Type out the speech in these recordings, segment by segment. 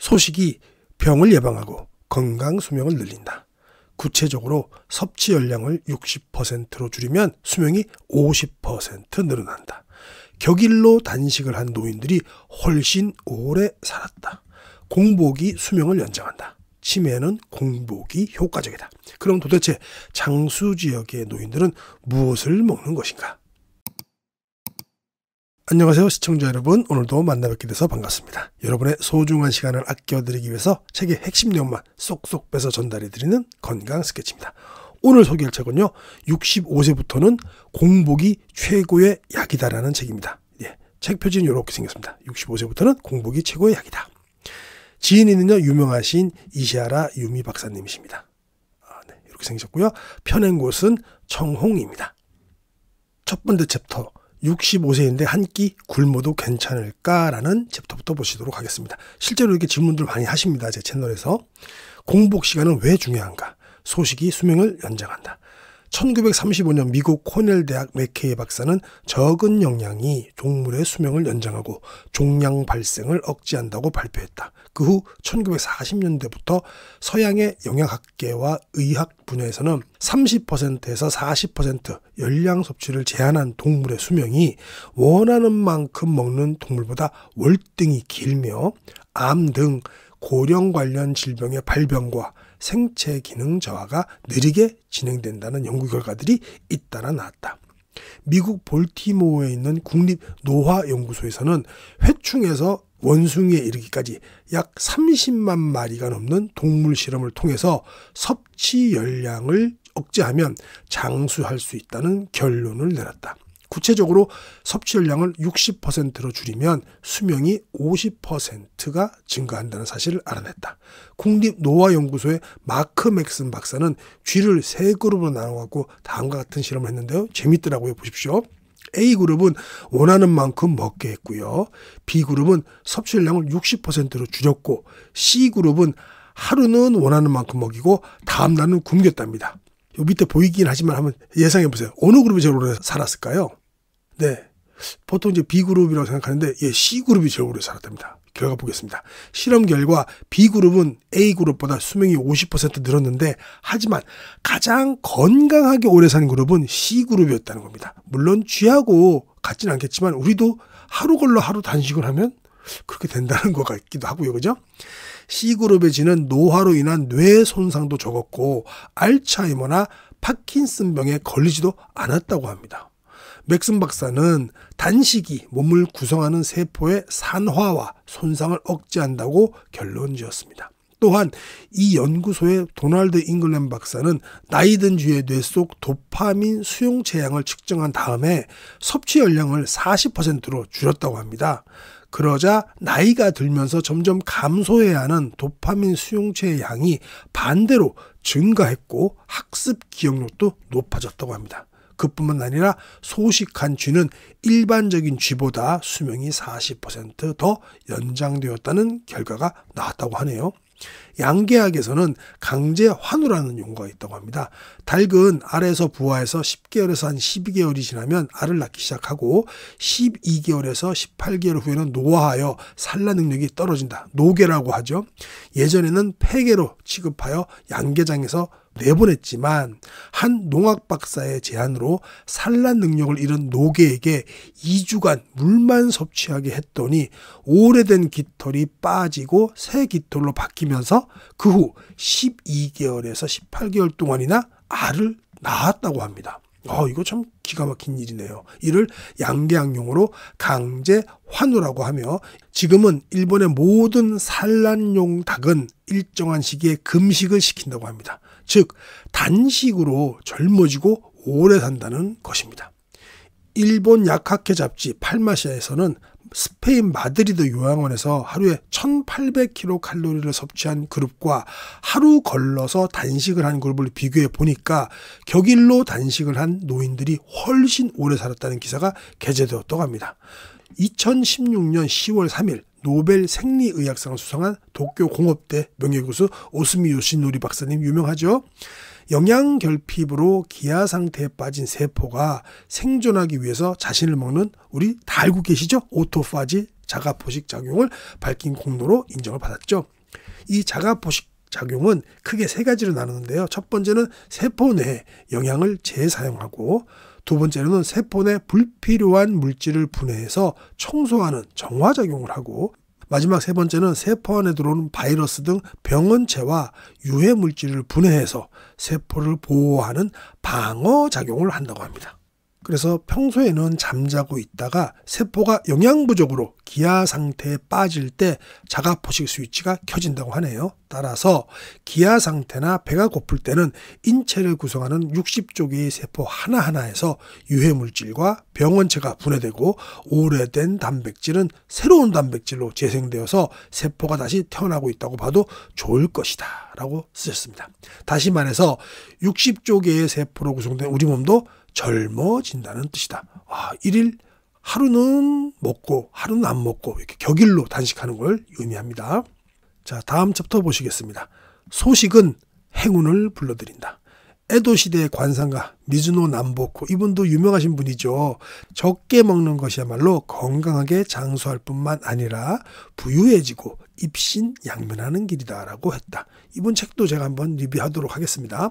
소식이 병을 예방하고 건강 수명을 늘린다. 구체적으로 섭취 열량을 60%로 줄이면 수명이 50% 늘어난다. 격일로 단식을 한 노인들이 훨씬 오래 살았다. 공복이 수명을 연장한다. 치매에는 공복이 효과적이다. 그럼 도대체 장수 지역의 노인들은 무엇을 먹는 것인가? 안녕하세요 시청자 여러분, 오늘도 만나뵙게 돼서 반갑습니다. 여러분의 소중한 시간을 아껴드리기 위해서 책의 핵심 내용만 쏙쏙 빼서 전달해드리는 건강 스케치입니다. 오늘 소개할 책은요, 65세부터는 공복이 최고의 약이다라는 책입니다. 책 표지는 이렇게 생겼습니다. 65세부터는 공복이 최고의 약이다. 지인이는요, 유명하신 이시하라 유미 박사님이십니다. 이렇게 생겼고요. 펴낸 곳은 청홍입니다. 첫 번째 챕터, 65세인데 한 끼 굶어도 괜찮을까라는 챕터부터 보시도록 하겠습니다. 실제로 이렇게 질문들 많이 하십니다. 제 채널에서. 공복 시간은 왜 중요한가? 소식이 수명을 연장한다. 1935년 미국 코넬 대학 맥케이 박사는 적은 영양이 동물의 수명을 연장하고 종양 발생을 억제한다고 발표했다. 그 후 1940년대부터 서양의 영양학계와 의학 분야에서는 30%에서 40% 열량 섭취를 제한한 동물의 수명이 원하는 만큼 먹는 동물보다 월등히 길며 암 등 고령 관련 질병의 발병과 생체 기능 저하가 느리게 진행된다는 연구 결과들이 잇따라 나왔다. 미국 볼티모어에 있는 국립노화연구소에서는 회충에서 원숭이에 이르기까지 약 30만 마리가 넘는 동물 실험을 통해서 섭취 열량을 억제하면 장수할 수 있다는 결론을 내렸다. 구체적으로 섭취 열량을 60%로 줄이면 수명이 50%가 증가한다는 사실을 알아냈다. 국립노화연구소의 마크 맥슨 박사는 쥐를 3그룹으로 나눠갖고 다음과 같은 실험을 했는데요. 재밌더라고요. 보십시오. A그룹은 원하는 만큼 먹게 했고요. B그룹은 섭취 열량을 60%로 줄였고, C그룹은 하루는 원하는 만큼 먹이고 다음 날은 굶겼답니다. 요 밑에 보이긴 하지만 한번 예상해 보세요. 어느 그룹이 제일 오래 살았을까요? 네, 보통 이제 B그룹이라고 생각하는데 C그룹이 제일 오래 살았답니다. 결과 보겠습니다. 실험 결과 B그룹은 A그룹보다 수명이 50% 늘었는데, 하지만 가장 건강하게 오래 사는 그룹은 C그룹이었다는 겁니다. 물론 쥐하고 같지는 않겠지만 우리도 하루 걸러 하루 단식을 하면 그렇게 된다는 것 같기도 하고요. 그죠? C그룹의 쥐는 노화로 인한 뇌 손상도 적었고 알츠하이머나 파킨슨병에 걸리지도 않았다고 합니다. 맥슨 박사는 단식이 몸을 구성하는 세포의 산화와 손상을 억제한다고 결론 지었습니다. 또한 이 연구소의 도널드 잉글랜드 박사는 나이 든 쥐의 뇌 속 도파민 수용체량을 측정한 다음에 섭취 열량을 40%로 줄였다고 합니다. 그러자 나이가 들면서 점점 감소해야 하는 도파민 수용체의 양이 반대로 증가했고 학습 기억력도 높아졌다고 합니다. 그뿐만 아니라 소식한 쥐는 일반적인 쥐보다 수명이 40% 더 연장되었다는 결과가 나왔다고 하네요. 양계학에서는 강제 환우라는 용어가 있다고 합니다. 닭은 알에서 부화해서 10개월에서 한 12개월이 지나면 알을 낳기 시작하고 12개월에서 18개월 후에는 노화하여 산란 능력이 떨어진다. 노계라고 하죠. 예전에는 폐계로 취급하여 양계장에서 내보냈지만 한 농학 박사의 제안으로 산란 능력을 잃은 노계에게 2주간 물만 섭취하게 했더니 오래된 깃털이 빠지고 새 깃털로 바뀌면서 그 후 12개월에서 18개월 동안이나 알을 낳았다고 합니다. 이거 참 기가 막힌 일이네요. 이를 양계학 용어로 강제 환우라고 하며, 지금은 일본의 모든 산란용 닭은 일정한 시기에 금식을 시킨다고 합니다. 즉 단식으로 젊어지고 오래 산다는 것입니다. 일본 약학회 잡지 팔마시아에서는 스페인 마드리드 요양원에서 하루에 1800kcal 섭취한 그룹과 하루 걸러서 단식을 한 그룹을 비교해 보니까 격일로 단식을 한 노인들이 훨씬 오래 살았다는 기사가 게재되었다고 합니다. 2016년 10월 3일 노벨 생리의학상을 수상한 도쿄 공업대 명예교수 오스미 요시노리 박사님 유명하죠. 영양결핍으로 기아 상태에 빠진 세포가 생존하기 위해서 자신을 먹는, 우리 다 알고 계시죠? 오토파지 자가포식 작용을 밝힌 공로로 인정을 받았죠. 이 자가포식 작용은 크게 세 가지로 나누는데요. 첫 번째는 세포 내에 영양을 재사용하고, 두 번째로는 세포 내 불필요한 물질을 분해해서 청소하는 정화작용을 하고, 마지막 세 번째는 세포 안에 들어오는 바이러스 등 병원체와 유해 물질을 분해해서 세포를 보호하는 방어작용을 한다고 합니다. 그래서 평소에는 잠자고 있다가 세포가 영양 부족으로 기아 상태에 빠질 때 자가포식 스위치가 켜진다고 하네요. 따라서 기아 상태나 배가 고플 때는 인체를 구성하는 60조 개의 세포 하나하나에서 유해 물질과 병원체가 분해되고, 오래된 단백질은 새로운 단백질로 재생되어서 세포가 다시 태어나고 있다고 봐도 좋을 것이다 라고 쓰셨습니다. 다시 말해서 60조 개의 세포로 구성된 우리 몸도 젊어진다는 뜻이다. 일일 하루는 먹고 하루는 안 먹고 이렇게 격일로 단식하는 걸 의미합니다. 자, 다음 챕터 보시겠습니다. 소식은 행운을 불러들인다. 에도 시대의 관상가 미즈노 남보코, 이분도 유명하신 분이죠. 적게 먹는 것이야말로 건강하게 장수할 뿐만 아니라 부유해지고 입신양면하는 길이다라고 했다. 이분 책도 제가 한번 리뷰하도록 하겠습니다.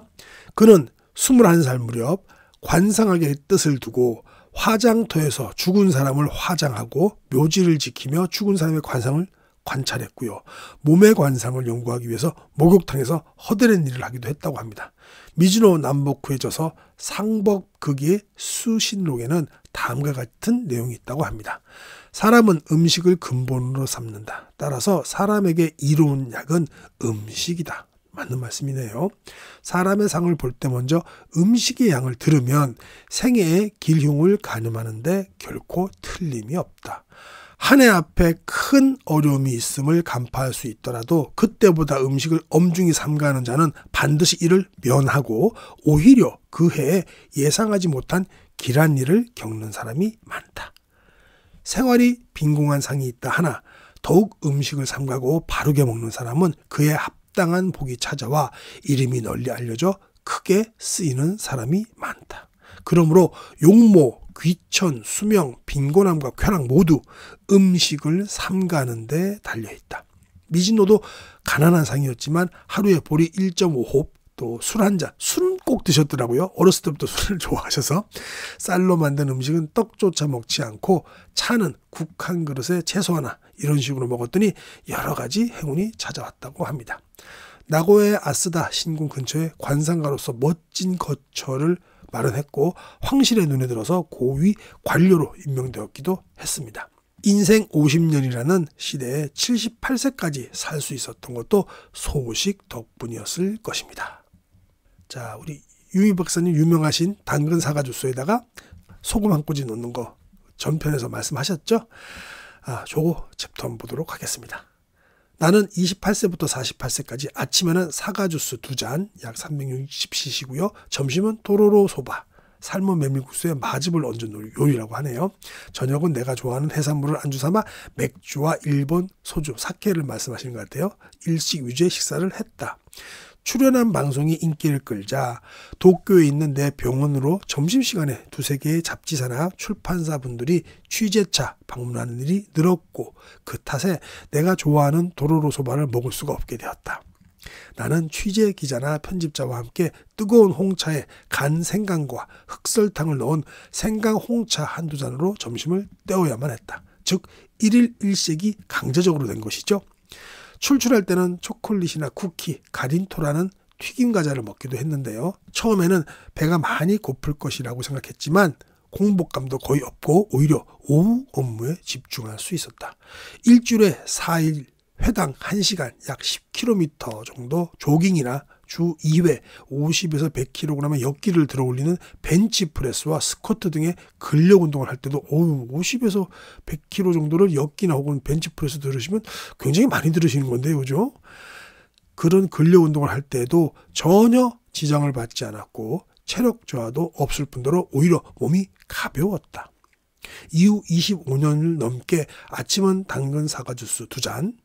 그는 21살 무렵 관상학의 뜻을 두고 화장터에서 죽은 사람을 화장하고 묘지를 지키며 죽은 사람의 관상을 관찰했고요. 몸의 관상을 연구하기 위해서 목욕탕에서 허드렛 일을 하기도 했다고 합니다. 미즈노 남보쿠의 저서 상법극의 수신록에는 다음과 같은 내용이 있다고 합니다. 사람은 음식을 근본으로 삼는다. 따라서 사람에게 이로운 약은 음식이다. 맞는 말씀이네요. 사람의 상을 볼 때 먼저 음식의 양을 들으면 생애의 길흉을 가늠하는데 결코 틀림이 없다. 한 해 앞에 큰 어려움이 있음을 간파할 수 있더라도 그때보다 음식을 엄중히 삼가하는 자는 반드시 이를 면하고 오히려 그 해에 예상하지 못한 길한 일을 겪는 사람이 많다. 생활이 빈궁한 상이 있다 하나 더욱 음식을 삼가고 바르게 먹는 사람은 그의 합당한 복이 찾아와 이름이 널리 알려져 크게 쓰이는 사람이 많다. 그러므로 용모, 귀천, 수명, 빈곤함과 쾌락 모두 음식을 삼가는 데 달려있다. 미즈노도 가난한 상이었지만 하루에 보리 1.5홉, 또 술 한 잔, 술은 꼭 드셨더라고요. 어렸을 때부터 술을 좋아하셔서. 쌀로 만든 음식은 떡조차 먹지 않고 차는 국 한 그릇에 채소 하나, 이런 식으로 먹었더니 여러 가지 행운이 찾아왔다고 합니다. 나고야의 아스다 신궁 근처에 관상가로서 멋진 거처를 마련했고 황실의 눈에 들어서 고위 관료로 임명되었기도 했습니다. 인생 50년이라는 시대에 78세까지 살 수 있었던 것도 소식 덕분이었을 것입니다. 자, 우리 유미 박사님 유명하신 당근 사과 주스에다가 소금 한 꼬지 넣는 거 전편에서 말씀하셨죠? 저거 챕터 한번 보도록 하겠습니다. 나는 28세부터 48세까지 아침에는 사과 주스 2잔, 약 360cc고요. 점심은 도로로 소바, 삶은 메밀국수에 마즙을 얹은 요리라고 하네요. 저녁은 내가 좋아하는 해산물을 안주 삼아 맥주와 일본 소주, 사케를 말씀하시는 것 같아요. 일식 위주의 식사를 했다. 출연한 방송이 인기를 끌자 도쿄에 있는 내 병원으로 점심시간에 2-3개의 잡지사나 출판사 분들이 취재차 방문하는 일이 늘었고 그 탓에 내가 좋아하는 도로로 소바를 먹을 수가 없게 되었다. 나는 취재 기자나 편집자와 함께 뜨거운 홍차에 간 생강과 흑설탕을 넣은 생강 홍차 한두 잔으로 점심을 때워야만 했다. 즉 1일 1식이 강제적으로 된 것이죠. 출출할 때는 초콜릿이나 쿠키, 가린토라는 튀김 과자를 먹기도 했는데요. 처음에는 배가 많이 고플 것이라고 생각했지만 공복감도 거의 없고 오히려 오후 업무에 집중할 수 있었다. 일주일에 4일 회당 1시간 약 10km 정도 조깅이나 주 2회 50에서 100kg의 역기를 들어 올리는 벤치프레스와 스쿼트 등의 근력 운동을 할 때도 50에서 100kg 정도를 역기나 혹은 벤치프레스 들으시면 굉장히 많이 들으시는 건데요. 그죠? 그런 근력 운동을 할 때에도 전혀 지장을 받지 않았고 체력 저하도 없을 뿐더러 오히려 몸이 가벼웠다. 이후 25년을 넘게 아침은 당근 사과 주스 2잔,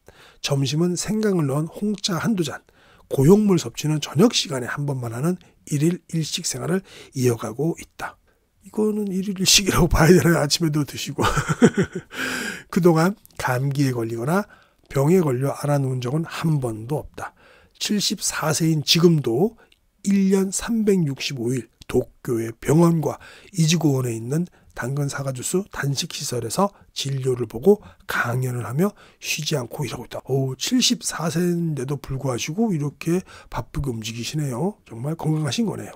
점심은 생강을 넣은 홍차 한두 잔, 고용물 섭취는 저녁 시간에 한 번만 하는 1일 1식 생활을 이어가고 있다. 이거는 일일일식이라고 봐야 되나요? 아침에도 드시고. 그동안 감기에 걸리거나 병에 걸려 앓아누운 적은 한 번도 없다. 74세인 지금도 1년 365일 도쿄의 병원과 이지고원에 있는 당근 사과 주스 단식시설에서 진료를 보고 강연을 하며 쉬지 않고 일하고 있다. 74세인데도 불구하고 이렇게 바쁘게 움직이시네요. 정말 건강하신 거네요.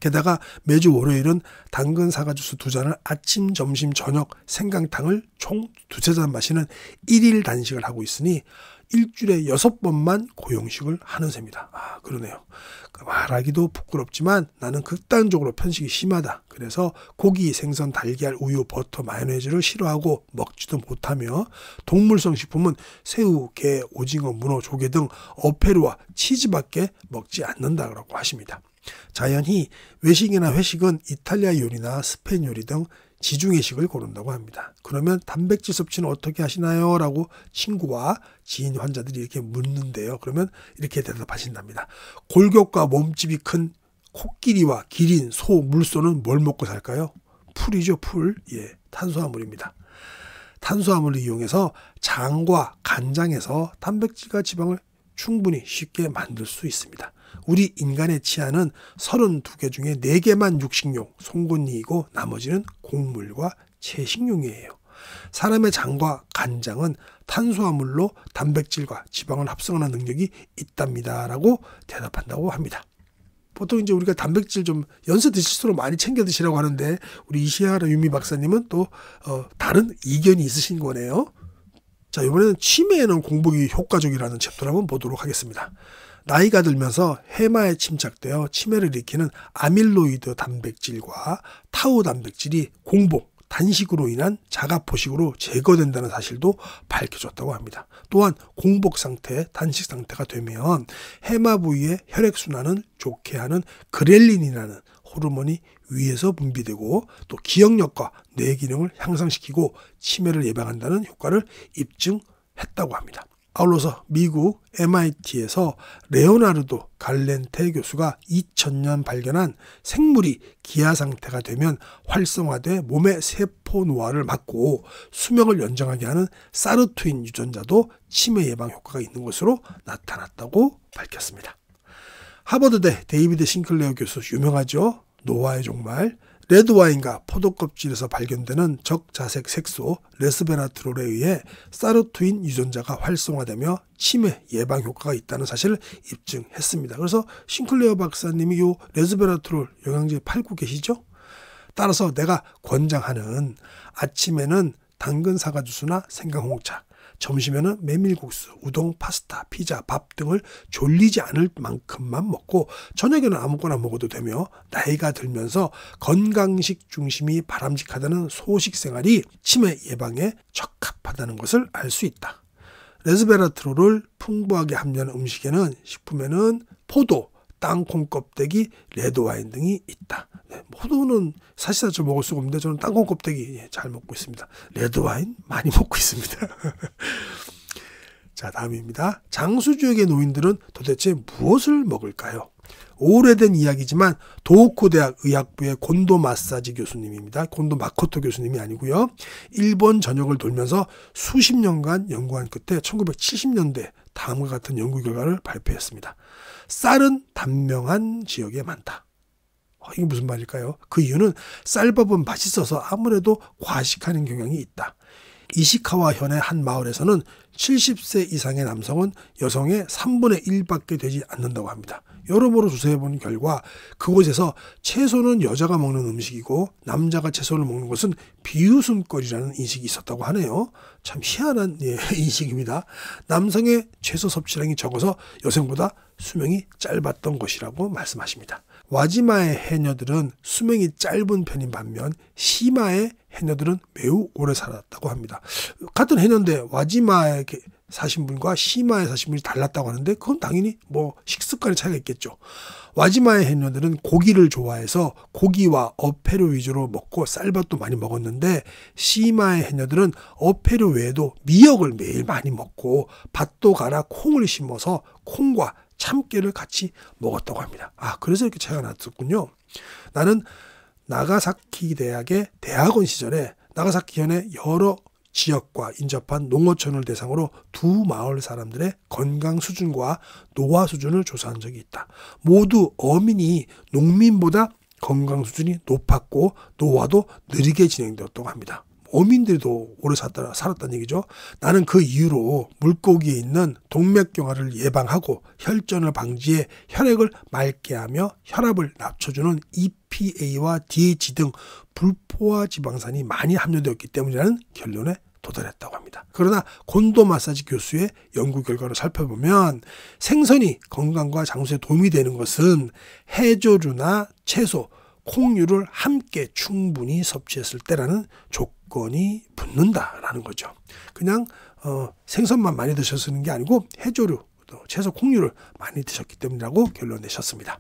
게다가 매주 월요일은 당근 사과 주스 2잔을 아침, 점심, 저녁 생강탕을 총 2-3잔 마시는 1일 단식을 하고 있으니 일주일에 6번만 고용식을 하는 셈이다. 그러네요. 말하기도 부끄럽지만 나는 극단적으로 편식이 심하다. 그래서 고기, 생선, 달걀, 우유, 버터, 마요네즈를 싫어하고 먹지도 못하며 동물성 식품은 새우, 게, 오징어, 문어, 조개 등 어패류와 치즈밖에 먹지 않는다고 하십니다. 자연히 외식이나 회식은 이탈리아 요리나 스페인 요리 등 지중해식을 고른다고 합니다. 그러면 단백질 섭취는 어떻게 하시나요? 라고 친구와 지인 환자들이 이렇게 묻는데요. 그러면 이렇게 대답하신답니다. 골격과 몸집이 큰 코끼리와 기린, 소, 물소는 뭘 먹고 살까요? 풀이죠, 풀. 탄수화물입니다. 탄수화물을 이용해서 장과 간장에서 단백질과 지방을 충분히 쉽게 만들 수 있습니다. 우리 인간의 치아는 32개 중에 4개만 육식용, 송곳니이고 나머지는 곡물과 채식용이에요. 사람의 장과 간장은 탄수화물로 단백질과 지방을 합성하는 능력이 있답니다. 라고 대답한다고 합니다. 보통 이제 우리가 단백질 좀 연세 드실수록 많이 챙겨 드시라고 하는데 우리 이시하라 유미 박사님은 또 다른 이견이 있으신 거네요. 자, 이번에는 치매에는 공복이 효과적이라는 챕터를 한번 보도록 하겠습니다. 나이가 들면서 해마에 침착되어 치매를 일으키는 아밀로이드 단백질과 타우 단백질이 공복, 단식으로 인한 자가포식으로 제거된다는 사실도 밝혀졌다고 합니다. 또한 공복 상태, 단식 상태가 되면 해마 부위의 혈액순환을 좋게 하는 그렐린이라는 호르몬이 위에서 분비되고 또 기억력과 뇌 기능을 향상시키고 치매를 예방한다는 효과를 입증했다고 합니다. 아울러서 미국 MIT에서 레오나르도 갈렌테 교수가 2000년 발견한 생물이 기아 상태가 되면 활성화돼 몸의 세포 노화를 막고 수명을 연장하게 하는 사르투인 유전자도 치매 예방 효과가 있는 것으로 나타났다고 밝혔습니다. 하버드대 데이비드 싱클레어 교수 유명하죠. 노화의 종말. 레드와인과 포도 껍질에서 발견되는 적자색 색소 레스베라트롤에 의해 사르투인 유전자가 활성화되며 치매 예방 효과가 있다는 사실을 입증했습니다. 그래서 싱클레어 박사님이 이 레스베라트롤 영양제 팔고 계시죠? 따라서 내가 권장하는 아침에는 당근 사과 주스나 생강홍차, 점심에는 메밀국수, 우동, 파스타, 피자, 밥 등을 졸리지 않을 만큼만 먹고 저녁에는 아무거나 먹어도 되며 나이가 들면서 건강식 중심이 바람직하다는 소식 생활이 치매 예방에 적합하다는 것을 알 수 있다. 레스베라트롤을 풍부하게 함유하는 음식에는 식품에는 포도, 땅콩 껍데기, 레드와인 등이 있다. 포도는 사실상 먹을 수가 없는데 저는 땅콩 껍데기 잘 먹고 있습니다. 레드와인 많이 먹고 있습니다. 자, 다음입니다. 장수주역의 노인들은 도대체 무엇을 먹을까요? 오래된 이야기지만 도호쿠 대학 의학부의 곤도 마사지 교수님입니다. 곤도 마코토 교수님이 아니고요. 일본 전역을 돌면서 수십 년간 연구한 끝에 1970년대 다음과 같은 연구 결과를 발표했습니다. 쌀은 단명한 지역에 많다. 이게 무슨 말일까요? 그 이유는 쌀밥은 맛있어서 아무래도 과식하는 경향이 있다. 이시카와 현의 한 마을에서는 70세 이상의 남성은 여성의 3분의 1밖에 되지 않는다고 합니다. 여러모로 조사해본 결과 그곳에서 채소는 여자가 먹는 음식이고 남자가 채소를 먹는 것은 비웃음거리라는 인식이 있었다고 하네요. 참 희한한 인식입니다. 남성의 채소 섭취량이 적어서 여성보다 수명이 짧았던 것이라고 말씀하십니다. 와지마의 해녀들은 수명이 짧은 편인 반면 시마의 해녀들은 매우 오래 살았다고 합니다. 같은 해녀인데 와지마에 사신 분과 시마에 사신 분이 달랐다고 하는데 그건 당연히 식습관의 차이가 있겠죠. 와지마의 해녀들은 고기를 좋아해서 고기와 어패류 위주로 먹고 쌀밥도 많이 먹었는데 시마의 해녀들은 어패류 외에도 미역을 매일 많이 먹고 밭도 갈아 콩을 심어서 콩과 참깨를 같이 먹었다고 합니다. 그래서 이렇게 차이가 났었군요. 나는 나가사키 대학의 대학원 시절에 나가사키 현의 여러 지역과 인접한 농어촌을 대상으로 두 마을 사람들의 건강 수준과 노화 수준을 조사한 적이 있다. 모두 어민이 농민보다 건강 수준이 높았고 노화도 느리게 진행되었다고 합니다. 어민들도 오래 살았다는 얘기죠. 나는 그 이유로 물고기에 있는 동맥경화를 예방하고 혈전을 방지해 혈액을 맑게 하며 혈압을 낮춰주는 EPA와 DH 등 불포화 지방산이 많이 함유되었기 때문이라는 결론에 도달했다고 합니다. 그러나 곤도 마사지 교수의 연구 결과를 살펴보면 생선이 건강과 장수에 도움이 되는 것은 해조류나 채소, 콩류를 함께 충분히 섭취했을 때라는 조건이 붙는다라는 거죠. 그냥 생선만 많이 드셨는 게 아니고 해조류, 채소, 콩류를 많이 드셨기 때문이라고 결론 내셨습니다.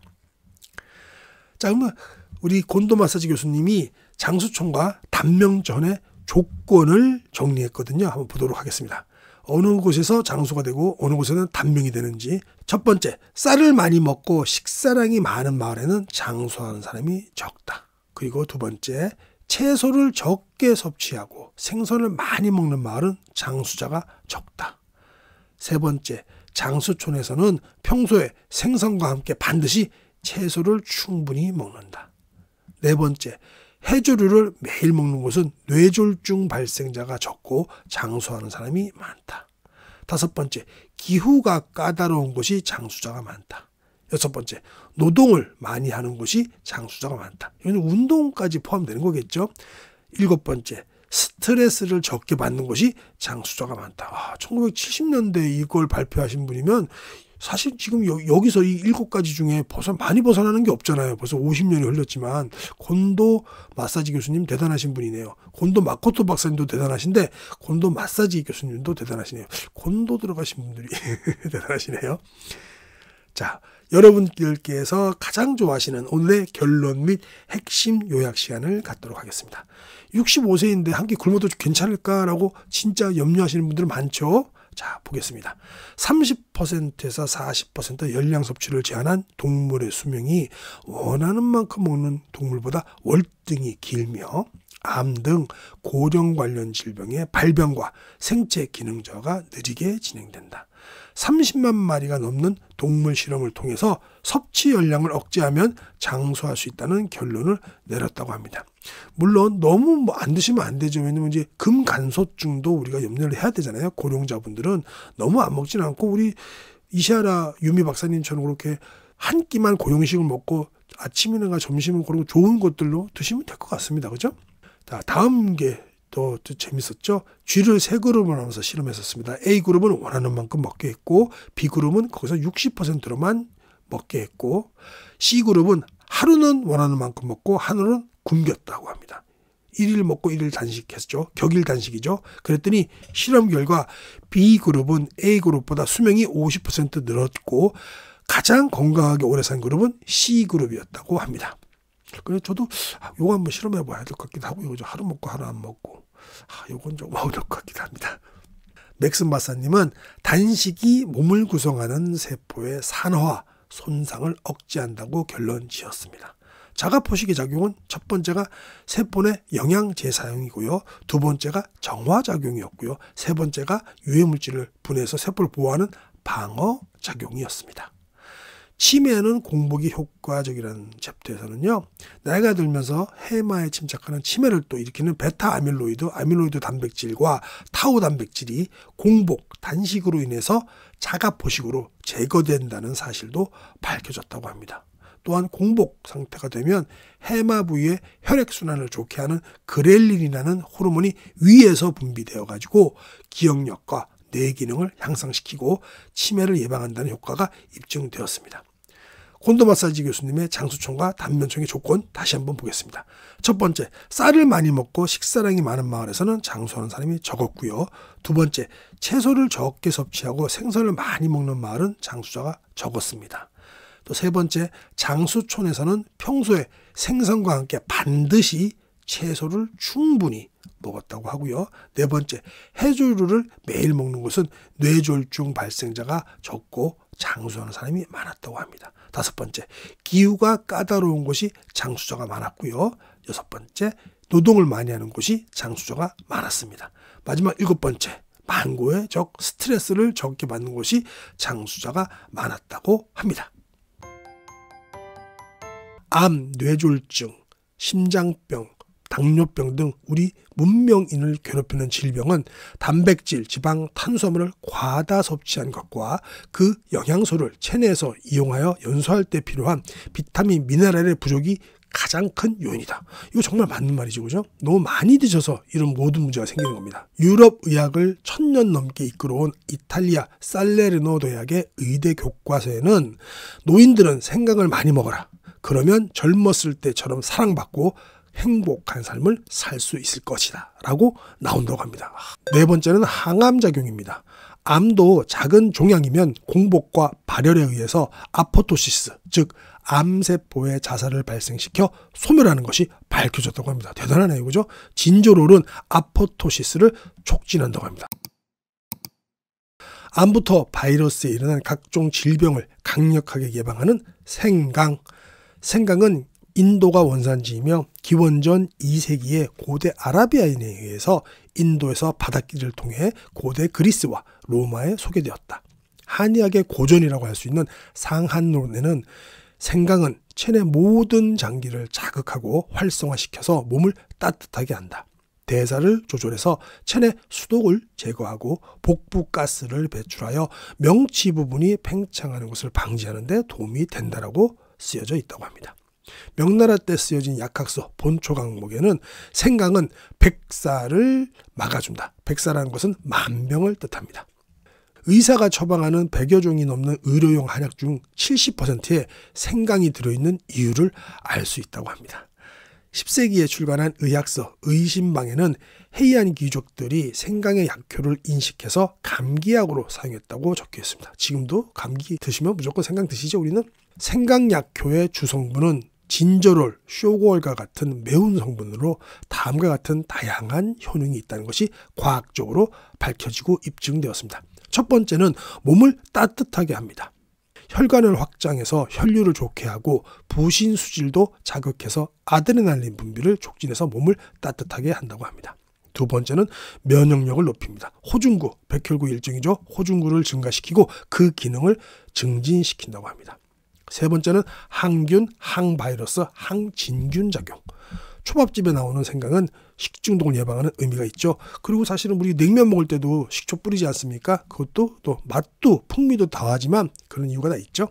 자, 그러면 우리 곤도 마사지 교수님이 장수총과 단명전의 조건을 정리했거든요. 한번 보도록 하겠습니다. 어느 곳에서 장수가 되고 어느 곳에는 단명이 되는지. 첫 번째, 쌀을 많이 먹고 식사량이 많은 마을에는 장수하는 사람이 적다. 그리고 두 번째, 채소를 적게 섭취하고 생선을 많이 먹는 마을은 장수자가 적다. 세 번째, 장수촌에서는 평소에 생선과 함께 반드시 채소를 충분히 먹는다. 네 번째, 해조류를 매일 먹는 곳은 뇌졸중 발생자가 적고 장수하는 사람이 많다. 다섯 번째, 기후가 까다로운 곳이 장수자가 많다. 여섯 번째, 노동을 많이 하는 곳이 장수자가 많다. 이건 운동까지 포함되는 거겠죠. 일곱 번째, 스트레스를 적게 받는 곳이 장수자가 많다. 1970년대 이걸 발표하신 분이면 사실 지금 여기서 이 7가지 중에 많이 벗어나는 게 없잖아요. 벌써 50년이 흘렀지만 곤도 마사지 교수님 대단하신 분이네요. 곤도 마코토 박사님도 대단하신데 곤도 마사지 교수님도 대단하시네요. 곤도 들어가신 분들이 대단하시네요. 자, 여러분들께서 가장 좋아하시는 오늘의 결론 및 핵심 요약 시간을 갖도록 하겠습니다. 65세인데 한 끼 굶어도 괜찮을까라고 진짜 염려하시는 분들 많죠. 자, 보겠습니다. 30%에서 40% 열량 섭취를 제한한 동물의 수명이 원하는 만큼 먹는 동물보다 월등히 길며 암 등 고령 관련 질병의 발병과 생체 기능 저하가 느리게 진행된다. 30만 마리가 넘는 동물 실험을 통해서 섭취 열량을 억제하면 장수할 수 있다는 결론을 내렸다고 합니다. 물론 너무 안 드시면 안 되죠. 왜냐면 이제 금간소증도 우리가 염려를 해야 되잖아요. 고령자분들은 너무 안 먹지는 않고 우리 이시아라 유미 박사님처럼 그렇게 한 끼만 고용식을 먹고 아침이나 점심은 그런 좋은 것들로 드시면 될 것 같습니다. 그죠? 자, 다음 게 또 재밌었죠. 쥐를 3그룹을 하면서 실험했었습니다. A그룹은 원하는 만큼 먹게 했고 B그룹은 거기서 60%로만 먹게 했고 C그룹은 하루는 원하는 만큼 먹고 하루는 굶겼다고 합니다. 1일 먹고 1일 단식했죠. 격일 단식이죠. 그랬더니 실험 결과 B그룹은 A그룹보다 수명이 50% 늘었고 가장 건강하게 오래 산 그룹은 C그룹이었다고 합니다. 그래서 저도 요거 한번 실험해 봐야 될 것 같기도 하고 이거 하루 먹고 하루 안 먹고 요건 좀 어려울 것 같기도 합니다. 맥슨 박사님은 단식이 몸을 구성하는 세포의 산화와 손상을 억제한다고 결론 지었습니다. 자가포식의 작용은 첫 번째가 세포 내 영양 재사용이고요. 두 번째가 정화작용이었고요. 세 번째가 유해물질을 분해해서 세포를 보호하는 방어작용이었습니다. 치매는 공복이 효과적이라는 챕터에서는요. 나이가 들면서 해마에 침착하는 치매를 또 일으키는 베타 아밀로이드 단백질과 타우 단백질이 공복, 단식으로 인해서 자가포식으로 제거된다는 사실도 밝혀졌다고 합니다. 또한 공복 상태가 되면 해마 부위의 혈액순환을 좋게 하는 그렐린이라는 호르몬이 위에서 분비되어 가지고 기억력과 뇌 기능을 향상시키고 치매를 예방한다는 효과가 입증되었습니다. 곤도 마사지 교수님의 장수총과 단면총의 조건 다시 한번 보겠습니다. 첫 번째, 쌀을 많이 먹고 식사량이 많은 마을에서는 장수하는 사람이 적었고요. 두 번째, 채소를 적게 섭취하고 생선을 많이 먹는 마을은 장수자가 적었습니다. 또 세 번째, 장수촌에서는 평소에 생선과 함께 반드시 채소를 충분히 먹었다고 하고요. 네 번째, 해조류를 매일 먹는 곳은 뇌졸중 발생자가 적고 장수하는 사람이 많았다고 합니다. 5번째, 기후가 까다로운 곳이 장수자가 많았고요. 6번째, 노동을 많이 하는 곳이 장수자가 많았습니다. 마지막 7번째, 만고의 적 스트레스를 적게 받는 곳이 장수자가 많았다고 합니다. 암, 뇌졸중, 심장병, 당뇨병 등 우리 문명인을 괴롭히는 질병은 단백질, 지방, 탄수화물을 과다 섭취한 것과 그 영양소를 체내에서 이용하여 연소할 때 필요한 비타민, 미네랄의 부족이 가장 큰 요인이다. 이거 정말 맞는 말이죠, 그죠? 너무 많이 드셔서 이런 모든 문제가 생기는 겁니다. 유럽 의학을 1000년 넘게 이끌어온 이탈리아 살레르노 대학의 의대 교과서에는 노인들은 생강을 많이 먹어라. 그러면 젊었을 때처럼 사랑받고 행복한 삶을 살 수 있을 것이다 라고 나온다고 합니다. 4번째는 항암작용입니다. 암도 작은 종양이면 공복과 발열에 의해서 아포토시스, 즉 암세포의 자살을 발생시켜 소멸하는 것이 밝혀졌다고 합니다. 대단하네요, 그죠? 진저롤은 아포토시스를 촉진한다고 합니다. 암부터 바이러스에 이르는 각종 질병을 강력하게 예방하는 생강. 생강은 인도가 원산지이며 기원전 2세기에 고대 아라비아인에 의해서 인도에서 바닷길을 통해 고대 그리스와 로마에 소개되었다. 한의학의 고전이라고 할 수 있는 상한론에는 생강은 체내 모든 장기를 자극하고 활성화시켜서 몸을 따뜻하게 한다. 대사를 조절해서 체내 수독을 제거하고 복부가스를 배출하여 명치 부분이 팽창하는 것을 방지하는 데 도움이 된다라고 쓰여져 있다고 합니다. 명나라 때 쓰여진 약학서 본초 강목에는 생강은 백사를 막아준다. 백사라는 것은 만병을 뜻합니다. 의사가 처방하는 100여 종이 넘는 의료용 한약 중 70%에 생강이 들어있는 이유를 알 수 있다고 합니다. 10세기에 출간한 의학서 의신방에는 해이안 귀족들이 생강의 약효를 인식해서 감기약으로 사용했다고 적혀 있습니다. 지금도 감기 드시면 무조건 생강 드시죠, 우리는? 생강 약효의 주성분은 진저롤, 쇼고올과 같은 매운 성분으로 다음과 같은 다양한 효능이 있다는 것이 과학적으로 밝혀지고 입증되었습니다. 첫 번째는 몸을 따뜻하게 합니다. 혈관을 확장해서 혈류를 좋게 하고 부신 수질도 자극해서 아드레날린 분비를 촉진해서 몸을 따뜻하게 한다고 합니다. 두 번째는 면역력을 높입니다. 호중구, 백혈구 일종이죠. 호중구를 증가시키고 그 기능을 증진시킨다고 합니다. 세 번째는 항균, 항바이러스, 항진균 작용. 초밥집에 나오는 생강은 식중독을 예방하는 의미가 있죠. 그리고 사실은 우리 냉면 먹을 때도 식초 뿌리지 않습니까? 그것도 또 맛도 풍미도 더하지만 그런 이유가 다 있죠.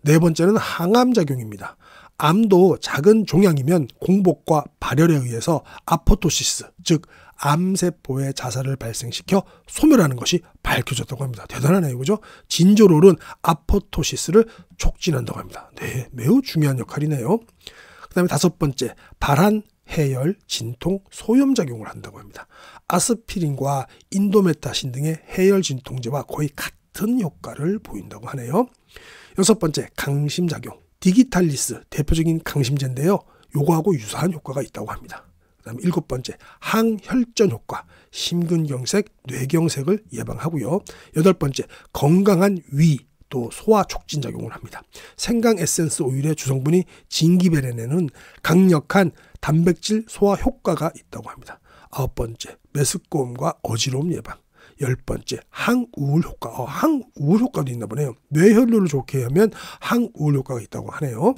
네 번째는 항암작용입니다. 암도 작은 종양이면 공복과 발열에 의해서 아포토시스, 즉 암세포의 자살을 발생시켜 소멸하는 것이 밝혀졌다고 합니다. 대단하네요, 그죠? 진저롤은 아포토시스를 촉진한다고 합니다. 네, 매우 중요한 역할이네요. 그 다음에 5번째, 발한, 해열, 진통, 소염작용을 한다고 합니다. 아스피린과 인도메타신 등의 해열 진통제와 거의 같은 효과를 보인다고 하네요. 6번째, 강심작용. 디기탈리스, 대표적인 강심제인데요. 요거하고 유사한 효과가 있다고 합니다. 그 다음에 7번째, 항혈전 효과. 심근경색, 뇌경색을 예방하고요. 8번째, 건강한 위, 또 소화 촉진 작용을 합니다. 생강 에센스 오일의 주성분이 진기베레네는 강력한 단백질 소화 효과가 있다고 합니다. 9번째, 메스꺼움과 어지러움 예방. 10번째, 항우울 효과. 항우울 효과도 있나 보네요. 뇌혈류를 좋게 하면 항우울 효과가 있다고 하네요.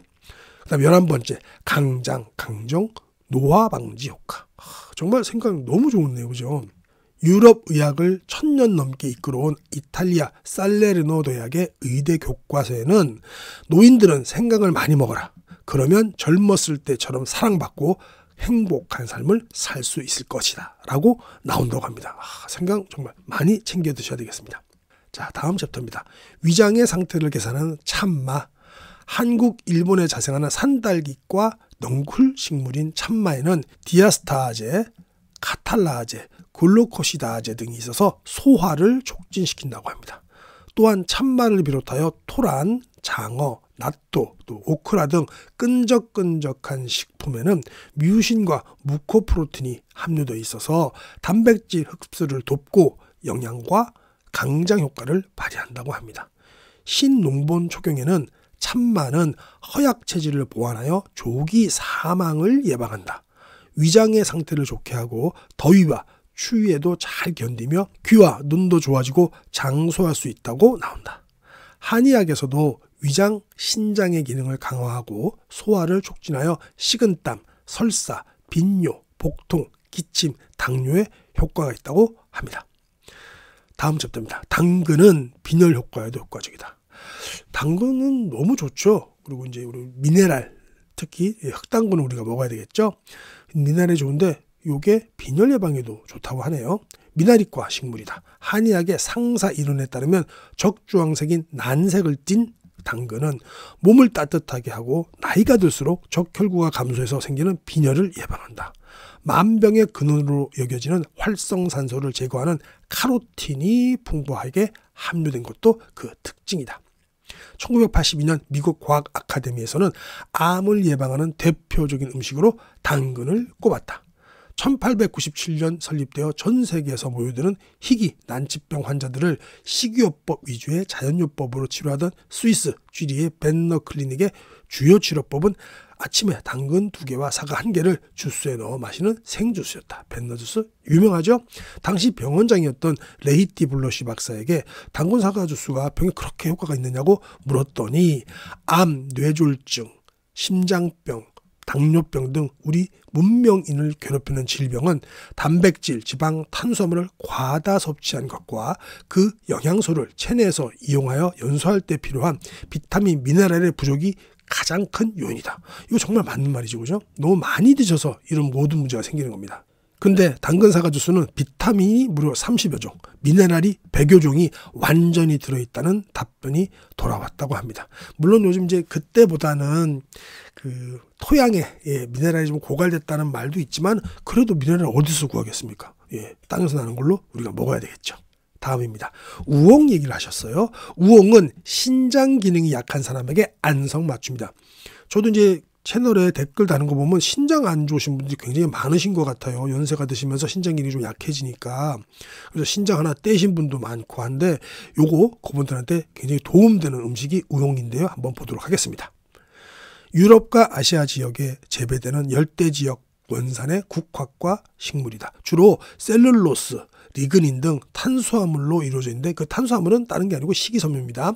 그 다음 11번째, 강장, 강정, 노화 방지 효과. 정말 생각 너무 좋네요, 그죠? 유럽 의학을 1000년 넘게 이끌어온 이탈리아 살레르노 대학의 의대 교과서에는 노인들은 생강을 많이 먹어라. 그러면 젊었을 때처럼 사랑받고 행복한 삶을 살 수 있을 것이다 라고 나온다고 합니다. 생강 정말 많이 챙겨 드셔야 되겠습니다. 자, 다음 챕터입니다. 위장의 상태를 계산하는 참마. 한국, 일본에 자생하는 산딸기과 넝쿨 식물인 참마에는 디아스타아제, 카탈라아제, 글루코시다아제 등이 있어서 소화를 촉진시킨다고 합니다. 또한 참마를 비롯하여 토란, 장어, 낫또, 또 오크라 등 끈적끈적한 식품에는 뮤신과 무코프로틴이 함유되어 있어서 단백질 흡수를 돕고 영양과 강장 효과를 발휘한다고 합니다. 신농본 촉용에는 참마는 허약 체질을 보완하여 조기 사망을 예방한다. 위장의 상태를 좋게 하고 더위와 추위에도 잘 견디며 귀와 눈도 좋아지고 장소할 수 있다고 나온다. 한의학에서도 위장, 신장의 기능을 강화하고 소화를 촉진하여 식은땀, 설사, 빈뇨, 복통, 기침, 당뇨에 효과가 있다고 합니다. 다음 챕터입니다. 당근은 빈혈 효과에도 효과적이다. 당근은 너무 좋죠. 그리고 이제 우리 미네랄, 특히 흑당근은 우리가 먹어야 되겠죠. 미네랄이 좋은데 이게 빈혈 예방에도 좋다고 하네요. 미나리과 식물이다. 한의학의 상사 이론에 따르면 적주황색인 난색을 띤 당근은 몸을 따뜻하게 하고 나이가 들수록 적혈구가 감소해서 생기는 빈혈을 예방한다. 만병의 근원으로 여겨지는 활성산소를 제거하는 카로틴이 풍부하게 함유된 것도 그 특징이다. 1982년 미국 과학 아카데미에서는 암을 예방하는 대표적인 음식으로 당근을 꼽았다. 1897년 설립되어 전 세계에서 모여드는 희귀 난치병 환자들을 식이요법 위주의 자연요법으로 치료하던 스위스 쥐리의 벤너 클리닉의 주요 치료법은 아침에 당근 2개와 사과 1개를 주스에 넣어 마시는 생주스였다. 벤너 주스 유명하죠? 당시 병원장이었던 레히티 블러시 박사에게 당근 사과 주스가 병에 그렇게 효과가 있느냐고 물었더니 암, 뇌졸중, 심장병, 당뇨병 등 우리 문명인을 괴롭히는 질병은 단백질, 지방, 탄수화물을 과다 섭취한 것과 그 영양소를 체내에서 이용하여 연소할 때 필요한 비타민, 미네랄의 부족이 가장 큰 요인이다. 이거 정말 맞는 말이죠, 그죠? 너무 많이 드셔서 이런 모든 문제가 생기는 겁니다. 근데 당근 사과 주스는 비타민이 무려 30여 종, 미네랄이 100여 종이 완전히 들어있다는 답변이 돌아왔다고 합니다. 물론 요즘 이제 그때보다는 그 토양에 미네랄이 좀 고갈됐다는 말도 있지만 그래도 미네랄을 어디서 구하겠습니까? 땅에서 나는 걸로 우리가 먹어야 되겠죠. 다음입니다. 우엉 얘기를 하셨어요. 우엉은 신장 기능이 약한 사람에게 안성맞춤이다. 저도 이제 채널에 댓글 다는 거 보면 신장 안 좋으신 분들이 굉장히 많으신 것 같아요. 연세가 드시면서 신장 기능이 좀 약해지니까. 그래서 신장 하나 떼신 분도 많고 한데 요거 그분들한테 굉장히 도움되는 음식이 우엉인데요. 한번 보도록 하겠습니다. 유럽과 아시아 지역에 재배되는 열대지역 원산의 국화과 식물이다. 주로 셀룰로스, 리그닌 등 탄수화물로 이루어져 있는데 그 탄수화물은 다른 게 아니고 식이섬유입니다.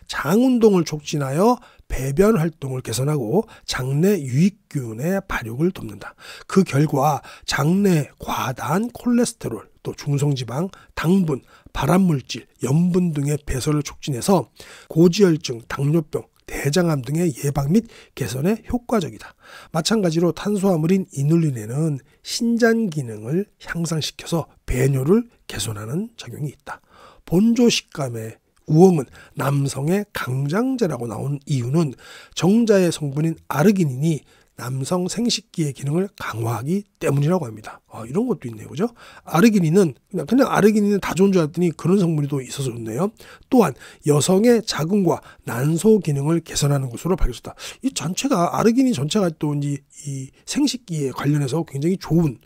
장운동을 촉진하여 배변 활동을 개선하고 장내 유익균의 발육을 돕는다. 그 결과 장내 과다한 콜레스테롤, 또 중성지방, 당분, 발암물질, 염분 등의 배설을 촉진해서 고지혈증, 당뇨병, 대장암 등의 예방 및 개선에 효과적이다. 마찬가지로 탄수화물인 이눌린에는 신장 기능을 향상시켜서 배뇨를 개선하는 작용이 있다. 본조 식감의 우엉은 남성의 강장제라고 나온 이유는 정자의 성분인 아르기닌이 남성 생식기의 기능을 강화하기 때문이라고 합니다. 이런 것도 있네요. 그죠? 아르기닌은 그냥 아르기닌은 다 좋은 줄 알았더니 그런 성분이 또 있어서 좋네요. 또한 여성의 자궁과 난소 기능을 개선하는 것으로 밝혀졌다. 이 전체가 아르기닌 전체가 또 이 생식기에 관련해서 굉장히 좋은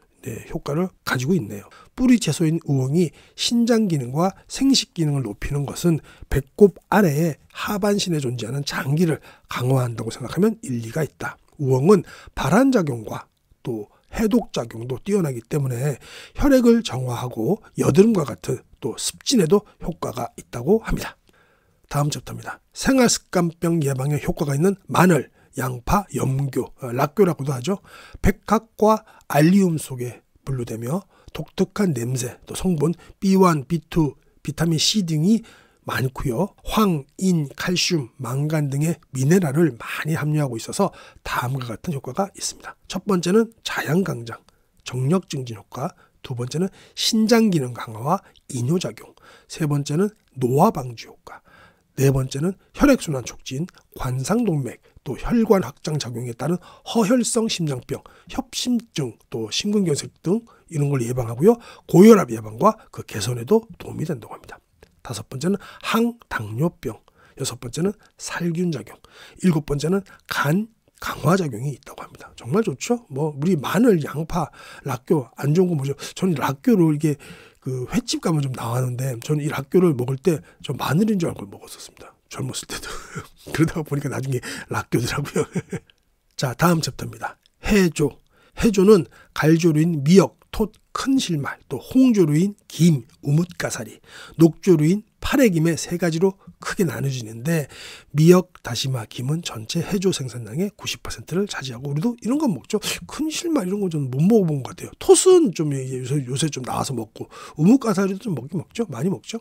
효과를 가지고 있네요. 뿌리 채소인 우엉이 신장 기능과 생식 기능을 높이는 것은 배꼽 아래에 하반신에 존재하는 장기를 강화한다고 생각하면 일리가 있다. 우엉은 발한작용과 또 해독작용도 뛰어나기 때문에 혈액을 정화하고 여드름과 같은 또 습진에도 효과가 있다고 합니다. 다음 챕터입니다. 생활습관병 예방에 효과가 있는 마늘, 양파, 염교, 락교라고도 하죠. 백학과 알리움 속에 분류되며 독특한 냄새, 또 성분 B1, B2, 비타민 C 등이 많고요. 황, 인, 칼슘, 망간 등의 미네랄을 많이 함유하고 있어서 다음과 같은 효과가 있습니다. 첫 번째는 자양강장, 정력 증진 효과, 두 번째는 신장 기능 강화와 이뇨작용, 세 번째는 노화 방지 효과, 네 번째는 혈액순환 촉진, 관상동맥, 또 혈관 확장 작용에 따른 허혈성 심장병, 협심증, 또 심근경색 등 이런 걸 예방하고요. 고혈압 예방과 그 개선에도 도움이 된다고 합니다. 다섯 번째는 항당뇨병, 여섯 번째는 살균작용, 일곱 번째는 간 강화작용이 있다고 합니다. 정말 좋죠? 우리 마늘, 양파, 락교 안 좋은 거 뭐죠? 저는 락교를 이게 그 횟집 가면 좀 나왔는데 저는 이 락교를 먹을 때 저 마늘인 줄 알고 먹었었습니다. 젊었을 때도. 그러다가 보니까 나중에 락교더라고요. 자, 다음 챕터입니다. 해조. 해조는 갈조류인 미역, 톳, 큰 실말, 또 홍조류인 김, 우뭇가사리, 녹조류인 파래김의 세 가지로 크게 나눠지는데 미역, 다시마, 김은 전체 해조 생산량의 90%를 차지하고 우리도 이런 건 먹죠. 큰 실말 이런 건 좀 못 먹어본 것 같아요. 톳은 좀 요새 좀 나와서 먹고 우뭇가사리도 좀 먹긴 먹죠. 많이 먹죠.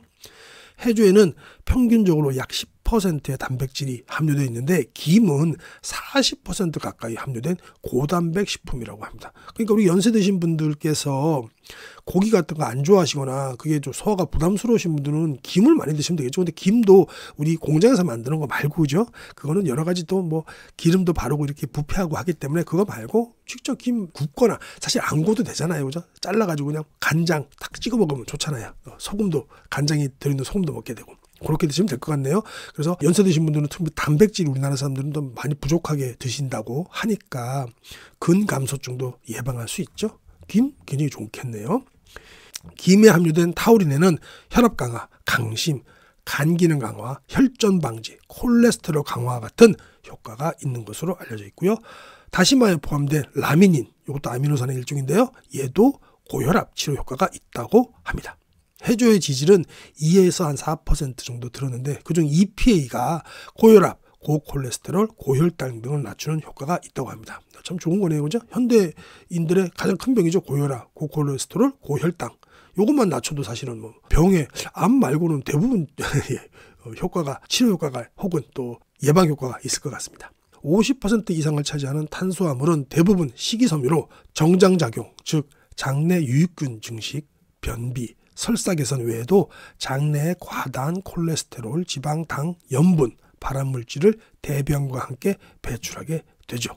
해조에는 평균적으로 약 10%의 단백질이 함유되어 있는데 김은 40% 가까이 함유된 고단백 식품이라고 합니다. 그러니까 우리 연세 드신 분들께서 고기 같은 거 안 좋아하시거나 그게 좀 소화가 부담스러우신 분들은 김을 많이 드시면 되겠죠. 근데 김도 우리 공장에서 만드는 거 말고 그죠? 그거는 여러 가지 또 뭐 기름도 바르고 이렇게 부패하고 하기 때문에 그거 말고 직접 김 굽거나 사실 안 구워도 되잖아요. 그죠? 잘라가지고 그냥 간장 딱 찍어 먹으면 좋잖아요. 소금도 간장이 들어있는 소금도 먹게 되고. 그렇게 드시면 될 것 같네요. 그래서 연세 드신 분들은 특히 단백질 우리나라 사람들은 더 많이 부족하게 드신다고 하니까 근감소증도 예방할 수 있죠. 김 굉장히 좋겠네요. 김에 함유된 타우린에는 혈압 강화, 강심, 간 기능 강화, 혈전 방지, 콜레스테롤 강화 같은 효과가 있는 것으로 알려져 있고요. 다시마에 포함된 라미닌, 이것도 아미노산의 일종인데요. 얘도 고혈압 치료 효과가 있다고 합니다. 해조의 지질은 2에서 한 4% 정도 들었는데 그중 EPA가 고혈압, 고콜레스테롤, 고혈당 등을 낮추는 효과가 있다고 합니다. 참 좋은 거네요. 그죠? 현대인들의 가장 큰 병이죠. 고혈압, 고콜레스테롤, 고혈당. 요것만 낮춰도 사실은 뭐 병에 암 말고는 대부분 효과가 치료 효과가 혹은 또 예방 효과가 있을 것 같습니다. 50% 이상을 차지하는 탄수화물은 대부분 식이섬유로 정장작용, 즉 장내 유익균 증식, 변비, 설사 개선 외에도 장내의 과다한 콜레스테롤, 지방, 당, 염분, 발암물질을 대변과 함께 배출하게 되죠.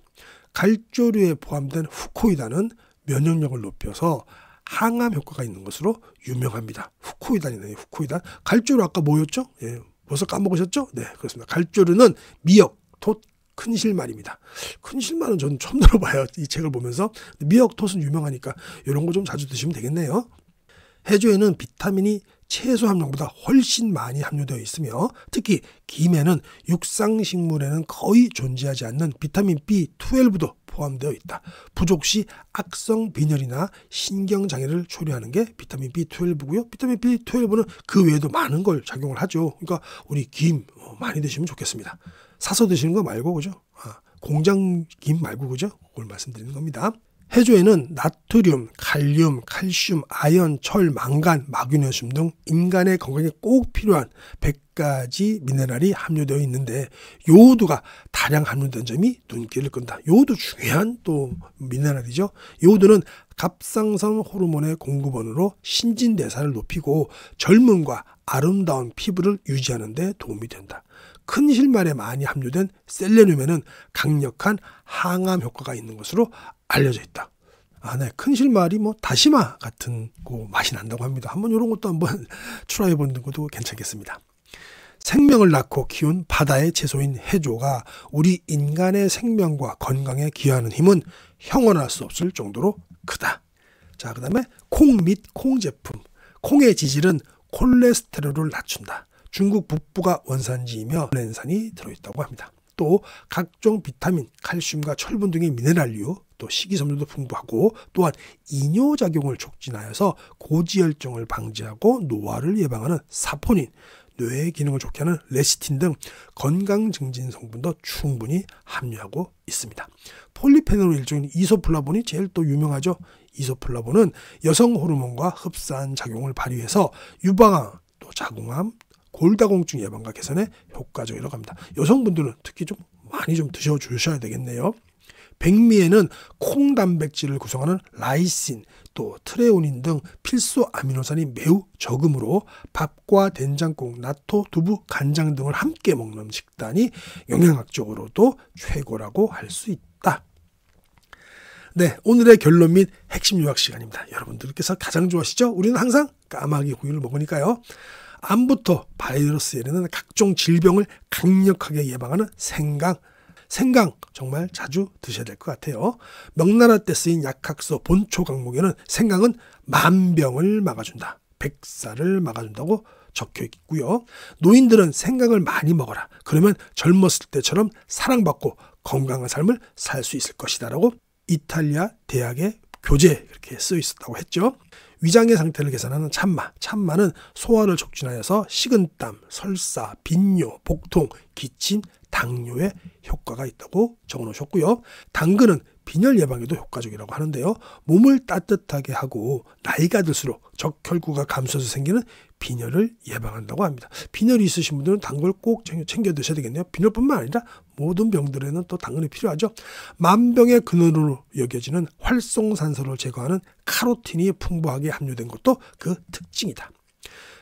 갈조류에 포함된 후코이단은 면역력을 높여서 항암 효과가 있는 것으로 유명합니다. 후코이단이네요. 후코이단. 갈조류 아까 뭐였죠? 예, 벌써 까먹으셨죠? 네, 그렇습니다. 갈조류는 미역, 톳, 큰실말입니다. 큰실말은 저는 처음 들어봐요. 이 책을 보면서. 미역, 톳은 유명하니까 이런 거 좀 자주 드시면 되겠네요. 해조에는 비타민이 채소 함량보다 훨씬 많이 함유되어 있으며 특히 김에는 육상식물에는 거의 존재하지 않는 비타민 B12도 포함되어 있다. 부족 시 악성 빈혈이나 신경장애를 초래하는 게 비타민 B12고요. 비타민 B12는 그 외에도 많은 걸 작용을 하죠. 그러니까 우리 김 많이 드시면 좋겠습니다. 사서 드시는 거 말고 그죠? 공장 김 말고 그죠? 그걸 말씀드리는 겁니다. 해조에는 나트륨, 칼륨, 칼슘, 아연, 철, 망간, 마그네슘 등 인간의 건강에 꼭 필요한 100가지 미네랄이 함유되어 있는데 요오드가 다량 함유된 점이 눈길을 끈다. 요오드 중요한 또 미네랄이죠. 요오드는 갑상선 호르몬의 공급원으로 신진대사를 높이고 젊음과 아름다운 피부를 유지하는 데 도움이 된다. 큰 실말에 많이 함유된 셀레늄에는 강력한 항암 효과가 있는 것으로 알려져 있다. 네. 큰 실말이 뭐 다시마 같은 거 맛이 난다고 합니다. 한번 이런 것도 한번 트라이 해보는 것도 괜찮겠습니다. 생명을 낳고 키운 바다의 채소인 해조가 우리 인간의 생명과 건강에 기여하는 힘은 형언할 수 없을 정도로 크다. 자, 그 다음에 콩 및 콩 제품. 콩의 지질은 콜레스테롤을 낮춘다. 중국 북부가 원산지이며 렌산이 들어있다고 합니다. 또 각종 비타민, 칼슘과 철분 등의 미네랄류, 또 식이섬유도 풍부하고 또한 이뇨작용을 촉진하여서 고지혈증을 방지하고 노화를 예방하는 사포닌, 뇌의 기능을 좋게 하는 레시틴 등 건강 증진 성분도 충분히 함유하고 있습니다. 폴리페놀 일종인 이소플라본이 제일 또 유명하죠. 이소플라본은 여성 호르몬과 흡사한 작용을 발휘해서 유방암, 또 자궁암, 골다공증 예방과 개선에 효과적이라고 합니다. 여성분들은 특히 좀 많이 좀 드셔주셔야 되겠네요. 백미에는 콩 단백질을 구성하는 라이신, 또 트레오닌 등 필수 아미노산이 매우 적으므로 밥과 된장국, 나토, 두부, 간장 등을 함께 먹는 식단이 영양학적으로도 최고라고 할 수 있다. 네, 오늘의 결론 및 핵심 요약 시간입니다. 여러분들께서 가장 좋아하시죠? 우리는 항상 까마귀 고기를 먹으니까요. 암부터 바이러스에 이르는 각종 질병을 강력하게 예방하는 생강 정말 자주 드셔야 될 것 같아요. 명나라 때 쓰인 약학서 본초 강목에는 생강은 만병을 막아준다, 백살을 막아준다고 적혀 있고요. 노인들은 생강을 많이 먹어라. 그러면 젊었을 때처럼 사랑받고 건강한 삶을 살 수 있을 것이다 라고 이탈리아 대학의 교재에 그렇게 쓰여 있었다고 했죠. 위장의 상태를 개선하는 참마. 참마는 소화를 촉진하여서 식은땀, 설사, 빈뇨, 복통, 기침, 당뇨에 효과가 있다고 적어놓으셨고요. 당근은 빈혈 예방에도 효과적이라고 하는데요. 몸을 따뜻하게 하고 나이가 들수록 적혈구가 감소해서 생기는 빈혈을 예방한다고 합니다. 빈혈이 있으신 분들은 당근을 꼭 챙겨 드셔야 되겠네요. 빈혈뿐만 아니라 모든 병들에는 또 당근이 필요하죠. 만병의 근원으로 여겨지는 활성산소를 제거하는 카로틴이 풍부하게 함유된 것도 그 특징이다.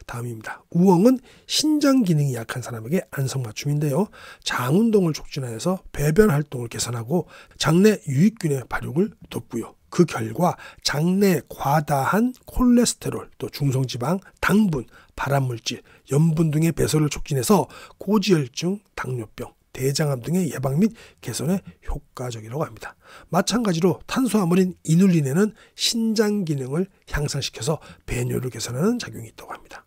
다음입니다. 우엉은 신장 기능이 약한 사람에게 안성맞춤인데요. 장 운동을 촉진하여서 배변 활동을 개선하고 장내 유익균의 발육을 돕고요. 그 결과 장내 과다한 콜레스테롤, 또 중성지방, 당분, 발암물질, 염분 등의 배설을 촉진해서 고지혈증, 당뇨병, 대장암 등의 예방 및 개선에 효과적이라고 합니다. 마찬가지로 탄수화물인 이눌린에는 신장 기능을 향상시켜서 배뇨를 개선하는 작용이 있다고 합니다.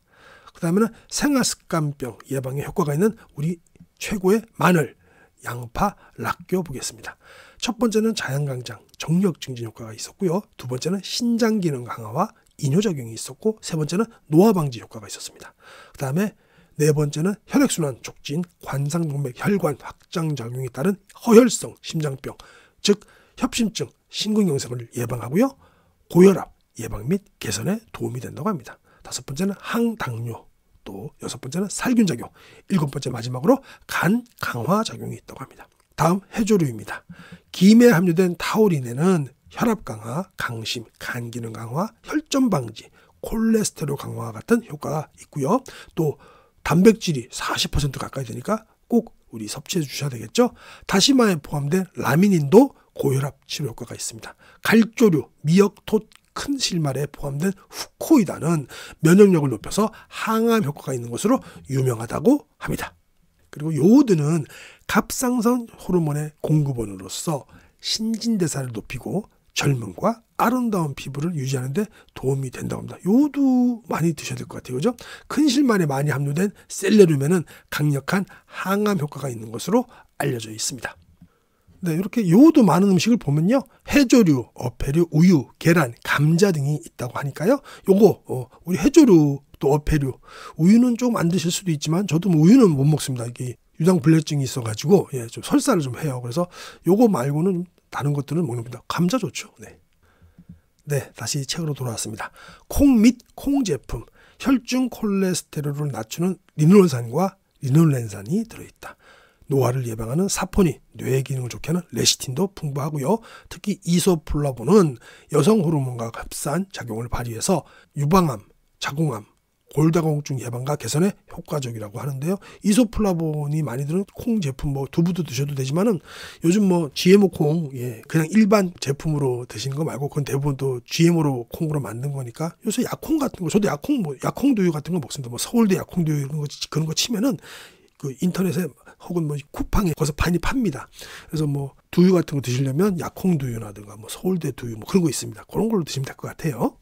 그 다음에는 생활습관병 예방에 효과가 있는 우리 최고의 마늘, 양파, 락교 보겠습니다. 첫 번째는 자양강장, 정력 증진 효과가 있었고요. 두 번째는 신장 기능 강화와 이뇨작용이 있었고, 세 번째는 노화 방지 효과가 있었습니다. 그 다음에 네 번째는 혈액순환 촉진, 관상동맥 혈관 확장 작용에 따른 허혈성 심장병, 즉 협심증, 심근경색을 예방하고요. 고혈압 예방 및 개선에 도움이 된다고 합니다. 다섯 번째는 항당뇨, 또 여섯 번째는 살균작용, 일곱 번째 마지막으로 간 강화 작용이 있다고 합니다. 다음 해조류입니다. 김에 함유된 타우린에는 혈압 강화, 강심, 간 기능 강화, 혈전 방지, 콜레스테롤 강화 같은 효과가 있고요. 또 단백질이 40% 가까이 되니까 꼭 우리 섭취해 주셔야 되겠죠. 다시마에 포함된 라미닌도 고혈압 치료 효과가 있습니다. 갈조류, 미역, 톳, 큰 실말에 포함된 후코이다는 면역력을 높여서 항암 효과가 있는 것으로 유명하다고 합니다. 그리고 요오드는 갑상선 호르몬의 공급원으로서 신진대사를 높이고 젊음과 아름다운 피부를 유지하는 데 도움이 된다고 합니다. 요오드 많이 드셔야 될 것 같아요. 그죠? 큰 실말에 많이 함유된 셀레늄에는 강력한 항암 효과가 있는 것으로 알려져 있습니다. 네, 이렇게 요오드 많은 음식을 보면요. 해조류, 어패류, 우유, 계란, 감자 등이 있다고 하니까요. 요거 우리 해조류 또 어패류, 우유는 좀 안 드실 수도 있지만 저도 뭐 우유는 못 먹습니다. 이게 유당불내증이 있어가지고 좀 설사를 좀 해요. 그래서 요거 말고는 다른 것들은 먹습니다. 감자 좋죠. 네, 다시 책으로 돌아왔습니다. 콩 및 콩 제품, 혈중 콜레스테롤을 낮추는 리놀산과 리놀렌산이 들어있다. 노화를 예방하는 사포닌, 뇌 기능을 좋게 하는 레시틴도 풍부하고요. 특히 이소플라본은 여성 호르몬과 흡사한 작용을 발휘해서 유방암, 자궁암, 골다공증 예방과 개선에 효과적이라고 하는데요. 이소플라본이 많이 들은 콩 제품, 뭐 두부도 드셔도 되지만은 요즘 뭐 GMO 콩, 그냥 일반 제품으로 드시는 거 말고 그건 대부분 또 GMO로 콩으로 만든 거니까 요새 약콩 같은 거, 저도 약콩두유 같은 거 먹습니다. 뭐 서울대 약콩두유 그런 거 치면은 그 인터넷에 혹은 뭐 쿠팡에 거기서 많이 팝니다. 그래서 뭐 두유 같은 거 드시려면 약콩두유라든가 뭐 서울대 두유 뭐 그런 거 있습니다. 그런 걸로 드시면 될 것 같아요.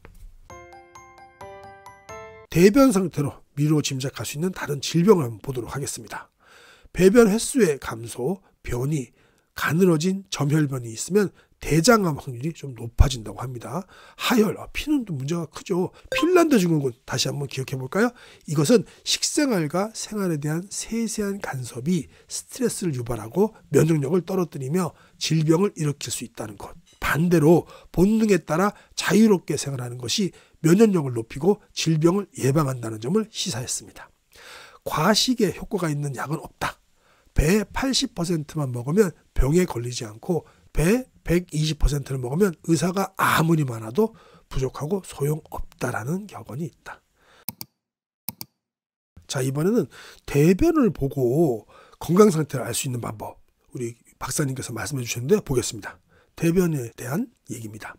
대변 상태로 미루어 짐작할 수 있는 다른 질병을 한번 보도록 하겠습니다. 배변 횟수의 감소, 변이, 가늘어진 점혈변이 있으면 대장암 확률이 좀 높아진다고 합니다. 하혈, 피는 또 문제가 크죠. 핀란드 증후군 다시 한번 기억해 볼까요? 이것은 식생활과 생활에 대한 세세한 간섭이 스트레스를 유발하고 면역력을 떨어뜨리며 질병을 일으킬 수 있다는 것. 반대로 본능에 따라 자유롭게 생활하는 것이 면역력을 높이고 질병을 예방한다는 점을 시사했습니다. 과식에 효과가 있는 약은 없다. 배 80%만 먹으면 병에 걸리지 않고 배 120%를 먹으면 의사가 아무리 많아도 부족하고 소용없다라는 격언이 있다. 자, 이번에는 대변을 보고 건강 상태를 알 수 있는 방법, 우리 박사님께서 말씀해 주셨는데 보겠습니다. 대변에 대한 얘기입니다.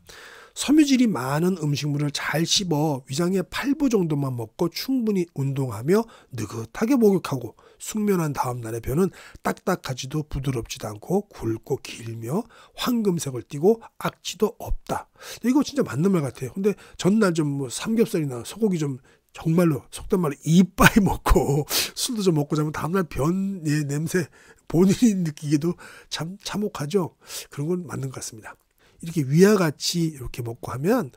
섬유질이 많은 음식물을 잘 씹어 위장의 8부 정도만 먹고 충분히 운동하며 느긋하게 목욕하고 숙면한 다음 날의 변은 딱딱하지도 부드럽지도 않고 굵고 길며 황금색을 띠고 악취도 없다. 이거 진짜 맞는 말 같아요. 근데 전날 좀 뭐 삼겹살이나 소고기 좀 정말로 속된 말로 이빠이 먹고 술도 좀 먹고 자면 다음날 변의 냄새 본인이 느끼기도 참 참혹하죠. 그런 건 맞는 것 같습니다. 이렇게 위와 같이 이렇게 먹고 하면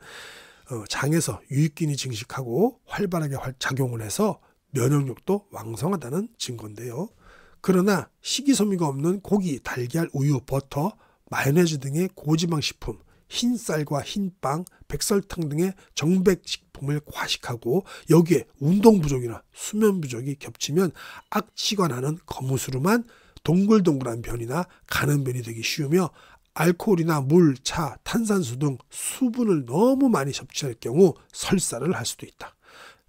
장에서 유익균이 증식하고 활발하게 작용을 해서 면역력도 왕성하다는 증거인데요. 그러나 식이섬유가 없는 고기, 달걀, 우유, 버터, 마요네즈 등의 고지방 식품, 흰쌀과 흰빵, 백설탕 등의 정백식품을 과식하고 여기에 운동 부족이나 수면 부족이 겹치면 악취가 나는 거무스름한 동글동글한 변이나 가는 변이 되기 쉬우며 알코올이나 물, 차, 탄산수 등 수분을 너무 많이 섭취할 경우 설사를 할 수도 있다.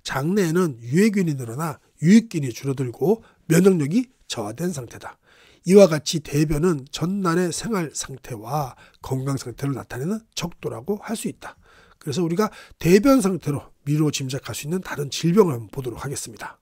장내에는 유해균이 늘어나 유익균이 줄어들고 면역력이 저하된 상태다. 이와 같이 대변은 전날의 생활 상태와 건강 상태를 나타내는 척도라고 할 수 있다. 그래서 우리가 대변 상태로 미루어 짐작할 수 있는 다른 질병을 한번 보도록 하겠습니다.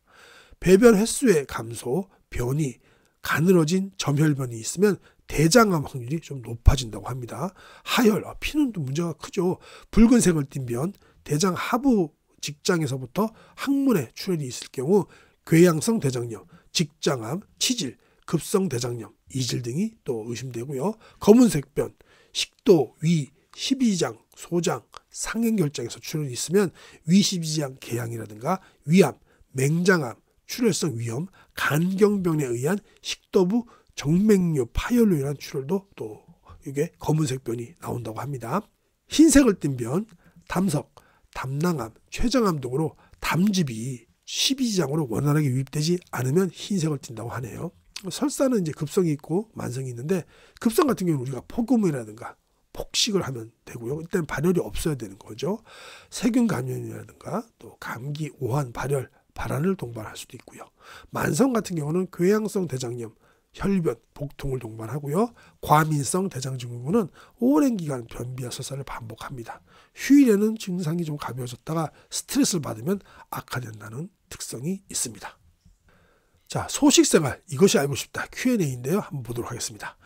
배변 횟수의 감소, 변이, 가늘어진 점혈변이 있으면 대장암 확률이 좀 높아진다고 합니다. 하혈, 피는 또 문제가 크죠. 붉은색을 띤 변, 대장 하부 직장에서부터 항문에 출혈이 있을 경우 궤양성 대장염, 직장암, 치질, 급성 대장염, 이질 등이 또 의심되고요. 검은색 변, 식도, 위, 십이지장, 소장, 상행결장에서 출혈이 있으면 위십이지장 개양이라든가 위암, 맹장암, 출혈성 위염, 간경변에 의한 식도부 정맥류, 파열로 인한 출혈도 또 이게 검은색 변이 나온다고 합니다. 흰색을 띤 변, 담석, 담낭암, 췌장암 등으로 담즙이 십이지장으로 원활하게 유입되지 않으면 흰색을 띈다고 하네요. 설사는 이제 급성이 있고 만성이 있는데 급성 같은 경우는 우리가 폭음이라든가 폭식을 하면 되고요. 일단 발열이 없어야 되는 거죠. 세균 감염이라든가 또 감기, 오한, 발열, 발한을 동반할 수도 있고요. 만성 같은 경우는 궤양성 대장염, 혈변, 복통을 동반하고요. 과민성 대장증후군은 오랜 기간 변비와 설사를 반복합니다. 휴일에는 증상이 좀 가벼워졌다가 스트레스를 받으면 악화된다는 특성이 있습니다. 자, 소식생활, 이것이 알고 싶다 Q&A인데요. 한번 보도록 하겠습니다.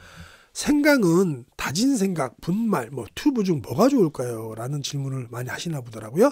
생강은 다진 생강, 분말, 튜브 중 뭐가 좋을까요? 라는 질문을 많이 하시나 보더라고요.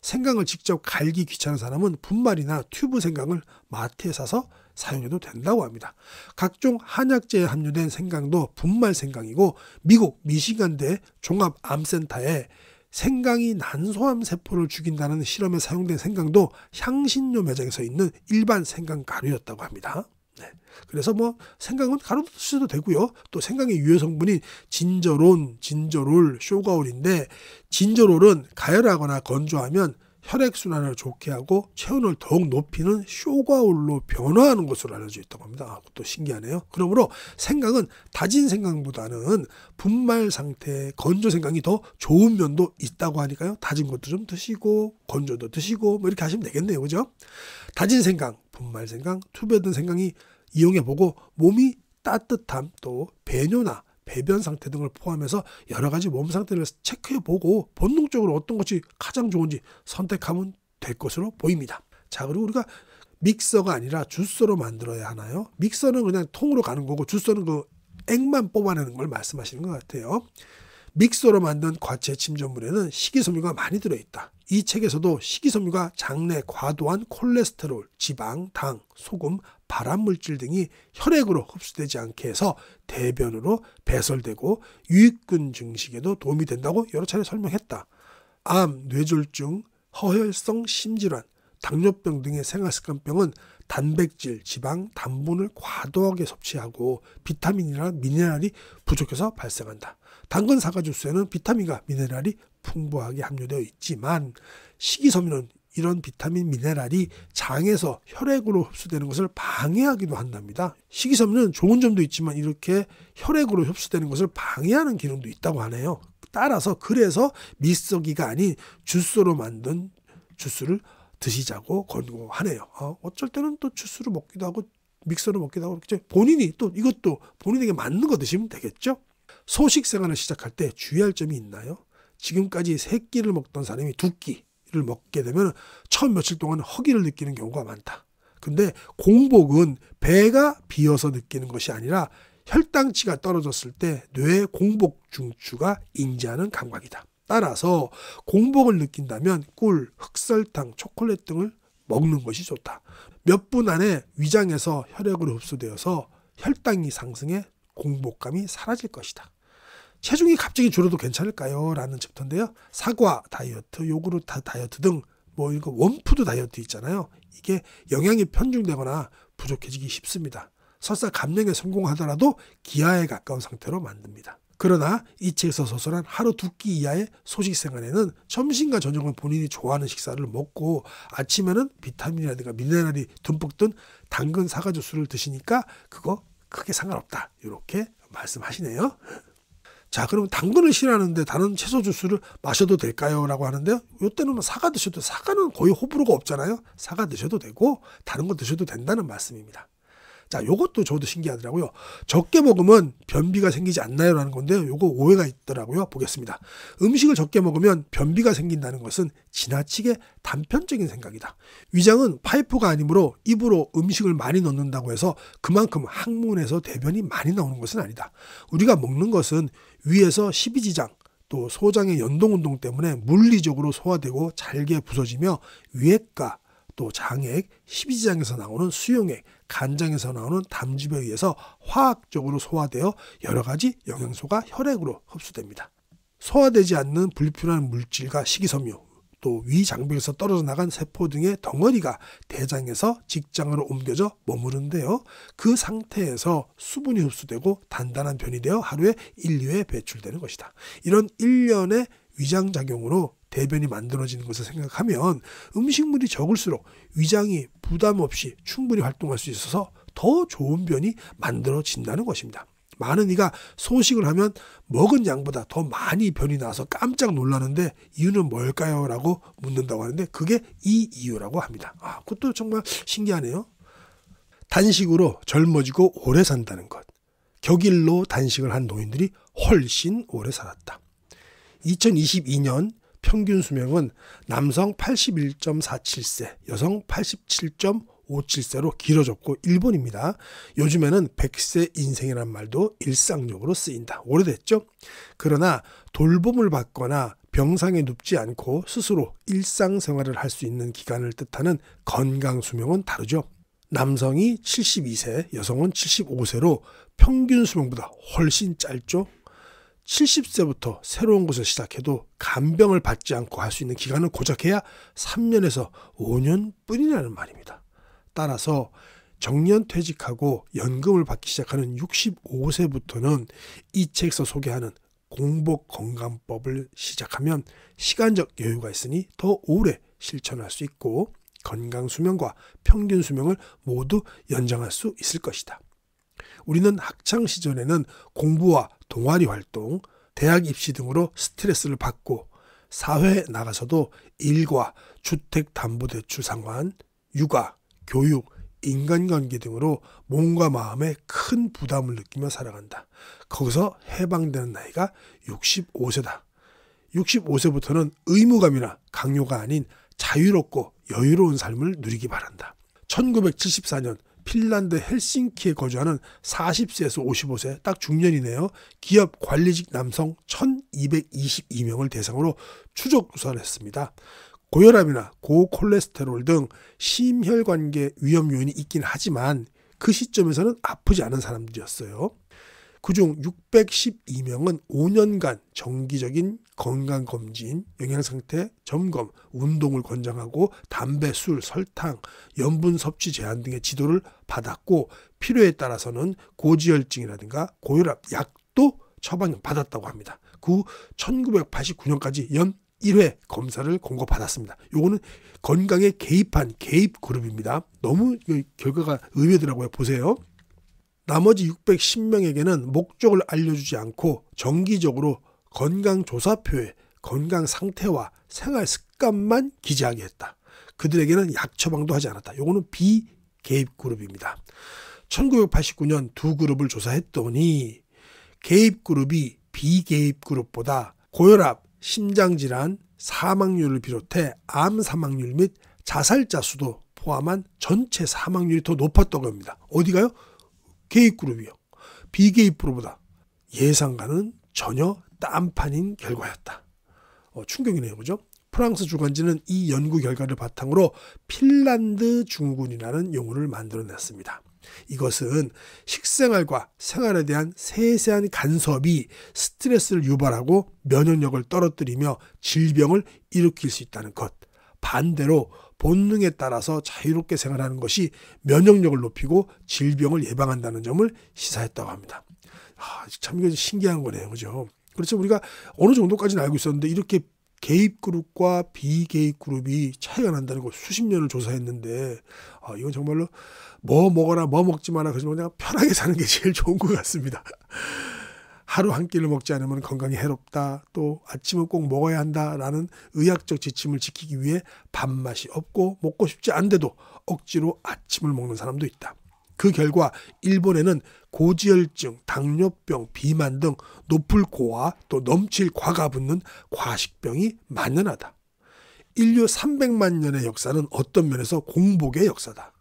생강을 직접 갈기 귀찮은 사람은 분말이나 튜브 생강을 마트에 사서 사용해도 된다고 합니다. 각종 한약재에 함유된 생강도 분말 생강이고 미국 미시간대 종합암센터에 생강이 난소암 세포를 죽인다는 실험에 사용된 생강도 향신료 매장에서 있는 일반 생강 가루였다고 합니다. 네. 그래서 생강은 가루 쓰셔도 되고요. 또 생강의 유효 성분인 진저론, 진저롤, 쇼가올인데 진저롤은 가열하거나 건조하면 혈액순환을 좋게 하고 체온을 더욱 높이는 쇼가올로 변화하는 것으로 알려져 있다고 합니다. 그것도 신기하네요. 그러므로 생강은 다진 생강보다는 분말 상태의 건조 생강이 더 좋은 면도 있다고 하니까요. 다진 것도 좀 드시고 건조도 드시고 이렇게 하시면 되겠네요. 그죠? 다진 생강, 분말 생강, 튜브에 든 생강이 이용해보고 몸이 따뜻함, 또 배뇨나 배변 상태 등을 포함해서 여러 가지 몸 상태를 체크해보고 본능적으로 어떤 것이 가장 좋은지 선택하면 될 것으로 보입니다. 자, 그리고 우리가 믹서가 아니라 주스로 만들어야 하나요? 믹서는 그냥 통으로 가는 거고 주스는 그 액만 뽑아내는 걸 말씀하시는 것 같아요. 믹서로 만든 과채 침전물에는 식이섬유가 많이 들어있다. 이 책에서도 식이섬유가 장내 과도한 콜레스테롤, 지방, 당, 소금, 발암물질 등이 혈액으로 흡수되지 않게 해서 대변으로 배설되고 유익균 증식에도 도움이 된다고 여러 차례 설명했다. 암, 뇌졸중, 허혈성 심질환, 당뇨병 등의 생활습관병은 단백질, 지방, 단분을 과도하게 섭취하고 비타민이나 미네랄이 부족해서 발생한다. 당근 사과 주스에는 비타민과 미네랄이 풍부하게 함유되어 있지만 식이섬유는 이런 비타민, 미네랄이 장에서 혈액으로 흡수되는 것을 방해하기도 한답니다. 식이섬유는 좋은 점도 있지만 이렇게 혈액으로 흡수되는 것을 방해하는 기능도 있다고 하네요. 따라서 그래서 믹서기가 아닌 주스로 만든 주스를 드시자고 권고하네요. 어쩔 때는 또 주스로 먹기도 하고 믹서로 먹기도 하고 본인이 또 이것도 본인에게 맞는 거 드시면 되겠죠. 소식 생활을 시작할 때 주의할 점이 있나요? 지금까지 3끼를 먹던 사람이 2끼를 먹게 되면 처음 며칠 동안 허기를 느끼는 경우가 많다. 근데 공복은 배가 비어서 느끼는 것이 아니라 혈당치가 떨어졌을 때 뇌의 공복 중추가 인지하는 감각이다. 따라서 공복을 느낀다면 꿀, 흑설탕, 초콜릿 등을 먹는 것이 좋다. 몇 분 안에 위장에서 혈액으로 흡수되어서 혈당이 상승해 공복감이 사라질 것이다. 체중이 갑자기 줄어도 괜찮을까요? 라는 챕터인데요. 사과 다이어트, 요구르트 다이어트 등 이거 원푸드 다이어트 있잖아요. 이게 영양이 편중되거나 부족해지기 쉽습니다. 설사 감량에 성공하더라도 기하에 가까운 상태로 만듭니다. 그러나 이 책에서 서술한 하루 2끼 이하의 소식 생활에는 점심과 저녁은 본인이 좋아하는 식사를 먹고 아침에는 비타민이라든가 미네랄이 듬뿍 든 당근 사과 주스를 드시니까 그거 크게 상관없다. 이렇게 말씀하시네요. 자, 그럼 당근을 싫어하는데 다른 채소 주스를 마셔도 될까요? 라고 하는데요. 이때는 사과 드셔도, 사과는 거의 호불호가 없잖아요. 사과 드셔도 되고 다른 거 드셔도 된다는 말씀입니다. 자, 요것도 저도 신기하더라고요. 적게 먹으면 변비가 생기지 않나요? 라는 건데요. 요거 오해가 있더라고요. 보겠습니다. 음식을 적게 먹으면 변비가 생긴다는 것은 지나치게 단편적인 생각이다. 위장은 파이프가 아니므로 입으로 음식을 많이 넣는다고 해서 그만큼 항문에서 대변이 많이 나오는 것은 아니다. 우리가 먹는 것은 위에서 십이지장, 또 소장의 연동운동 때문에 물리적으로 소화되고 잘게 부서지며 위액과 또 장액, 십이지장에서 나오는 수용액, 간장에서 나오는 담즙에 의해서 화학적으로 소화되어 여러 가지 영양소가 혈액으로 흡수됩니다. 소화되지 않는 불필요한 물질과 식이섬유, 또 위장벽에서 떨어져 나간 세포 등의 덩어리가 대장에서 직장으로 옮겨져 머무른데요. 그 상태에서 수분이 흡수되고 단단한 변이 되어 하루에 1, 2회 배출되는 것이다. 이런 일련의 위장작용으로 대변이 만들어지는 것을 생각하면 음식물이 적을수록 위장이 부담 없이 충분히 활동할 수 있어서 더 좋은 변이 만들어진다는 것입니다. 많은 이가 소식을 하면 먹은 양보다 더 많이 변이 나와서 깜짝 놀라는데 이유는 뭘까요? 라고 묻는다고 하는데 그게 이 이유라고 합니다. 그것도 정말 신기하네요. 단식으로 젊어지고 오래 산다는 것. 격일로 단식을 한 노인들이 훨씬 오래 살았다. 2022년 평균 수명은 남성 81.47세, 여성 87.57세로 길어졌고 일본입니다. 요즘에는 100세 인생이라는 말도 일상적으로 쓰인다. 오래됐죠? 그러나 돌봄을 받거나 병상에 눕지 않고 스스로 일상생활을 할 수 있는 기간을 뜻하는 건강수명은 다르죠. 남성이 72세, 여성은 75세로 평균 수명보다 훨씬 짧죠. 70세부터 새로운 것을 시작해도 간병을 받지 않고 할 수 있는 기간은 고작 해야 3년에서 5년뿐이라는 말입니다. 따라서 정년퇴직하고 연금을 받기 시작하는 65세부터는 이 책에서 소개하는 공복건강법을 시작하면 시간적 여유가 있으니 더 오래 실천할 수 있고 건강수명과 평균수명을 모두 연장할 수 있을 것이다. 우리는 학창시절에는 공부와 동아리 활동, 대학 입시 등으로 스트레스를 받고 사회에 나가서도 일과 주택담보대출 상환, 육아, 교육, 인간관계 등으로 몸과 마음에 큰 부담을 느끼며 살아간다. 거기서 해방되는 나이가 65세다. 65세부터는 의무감이나 강요가 아닌 자유롭고 여유로운 삶을 누리기 바란다. 1974년 핀란드 헬싱키에 거주하는 40세에서 55세 딱 중년이네요. 기업 관리직 남성 1222명을 대상으로 추적 조사를 했습니다. 고혈압이나 고콜레스테롤 등 심혈관계 위험 요인이 있긴 하지만 그 시점에서는 아프지 않은 사람들이었어요. 그중 612명은 5년간 정기적인 건강검진, 영양상태 점검, 운동을 권장하고 담배, 술, 설탕, 염분 섭취 제한 등의 지도를 받았고 필요에 따라서는 고지혈증이라든가 고혈압 약도 처방받았다고 합니다. 그 후 1989년까지 연 1회 검사를 권고받았습니다. 요거는 건강에 개입한 개입 그룹입니다. 너무 결과가 의외더라고요. 보세요. 나머지 610명에게는 목적을 알려주지 않고 정기적으로 건강조사표에 건강 상태와 생활 습관만 기재하게 했다. 그들에게는 약 처방도 하지 않았다. 요거는 비개입 그룹입니다. 1989년 두 그룹을 조사했더니 개입 그룹이 비개입 그룹보다 고혈압, 심장질환, 사망률을 비롯해 암 사망률 및 자살자 수도 포함한 전체 사망률이 더 높았다고 합니다. 어디가요? 개입그룹이요. 비개입그룹보다 예상과는 전혀 딴판인 결과였다. 충격이네요. 그죠? 프랑스 주간지는 이 연구 결과를 바탕으로 핀란드 증후군이라는 용어를 만들어냈습니다. 이것은 식생활과 생활에 대한 세세한 간섭이 스트레스를 유발하고 면역력을 떨어뜨리며 질병을 일으킬 수 있다는 것. 반대로 본능에 따라서 자유롭게 생활하는 것이 면역력을 높이고 질병을 예방한다는 점을 시사했다고 합니다. 참 이거 신기한 거네요. 그죠? 그렇죠. 우리가 어느 정도까지는 알고 있었는데 이렇게 개입 그룹과 비개입 그룹이 차이가 난다는 걸 수십 년을 조사했는데 이건 정말로 뭐 먹어라 뭐 먹지 마라 그러지 그냥 편하게 사는 게 제일 좋은 것 같습니다. 하루 한 끼를 먹지 않으면 건강에 해롭다. 또 아침은 꼭 먹어야 한다라는 의학적 지침을 지키기 위해 밥맛이 없고 먹고 싶지 않은데도 억지로 아침을 먹는 사람도 있다. 그 결과 일본에는 고지혈증, 당뇨병, 비만 등 높을 고와 또 넘칠 과가 붙는 과식병이 만연하다. 인류 300만 년의 역사는 어떤 면에서 공복의 역사다.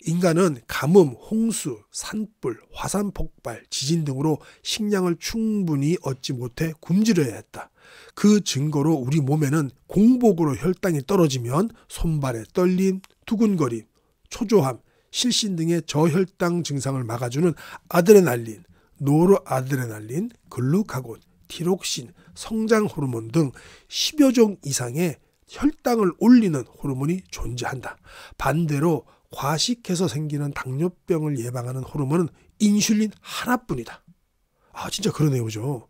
인간은 가뭄, 홍수, 산불, 화산 폭발, 지진 등으로 식량을 충분히 얻지 못해 굶주려야 했다. 그 증거로 우리 몸에는 공복으로 혈당이 떨어지면 손발의 떨림, 두근거림, 초조함, 실신 등의 저혈당 증상을 막아주는 아드레날린, 노르아드레날린, 글루카곤, 티록신, 성장 호르몬 등 10여 종 이상의 혈당을 올리는 호르몬이 존재한다. 반대로 과식해서 생기는 당뇨병을 예방하는 호르몬은 인슐린 하나뿐이다. 진짜 그러네요. 그죠?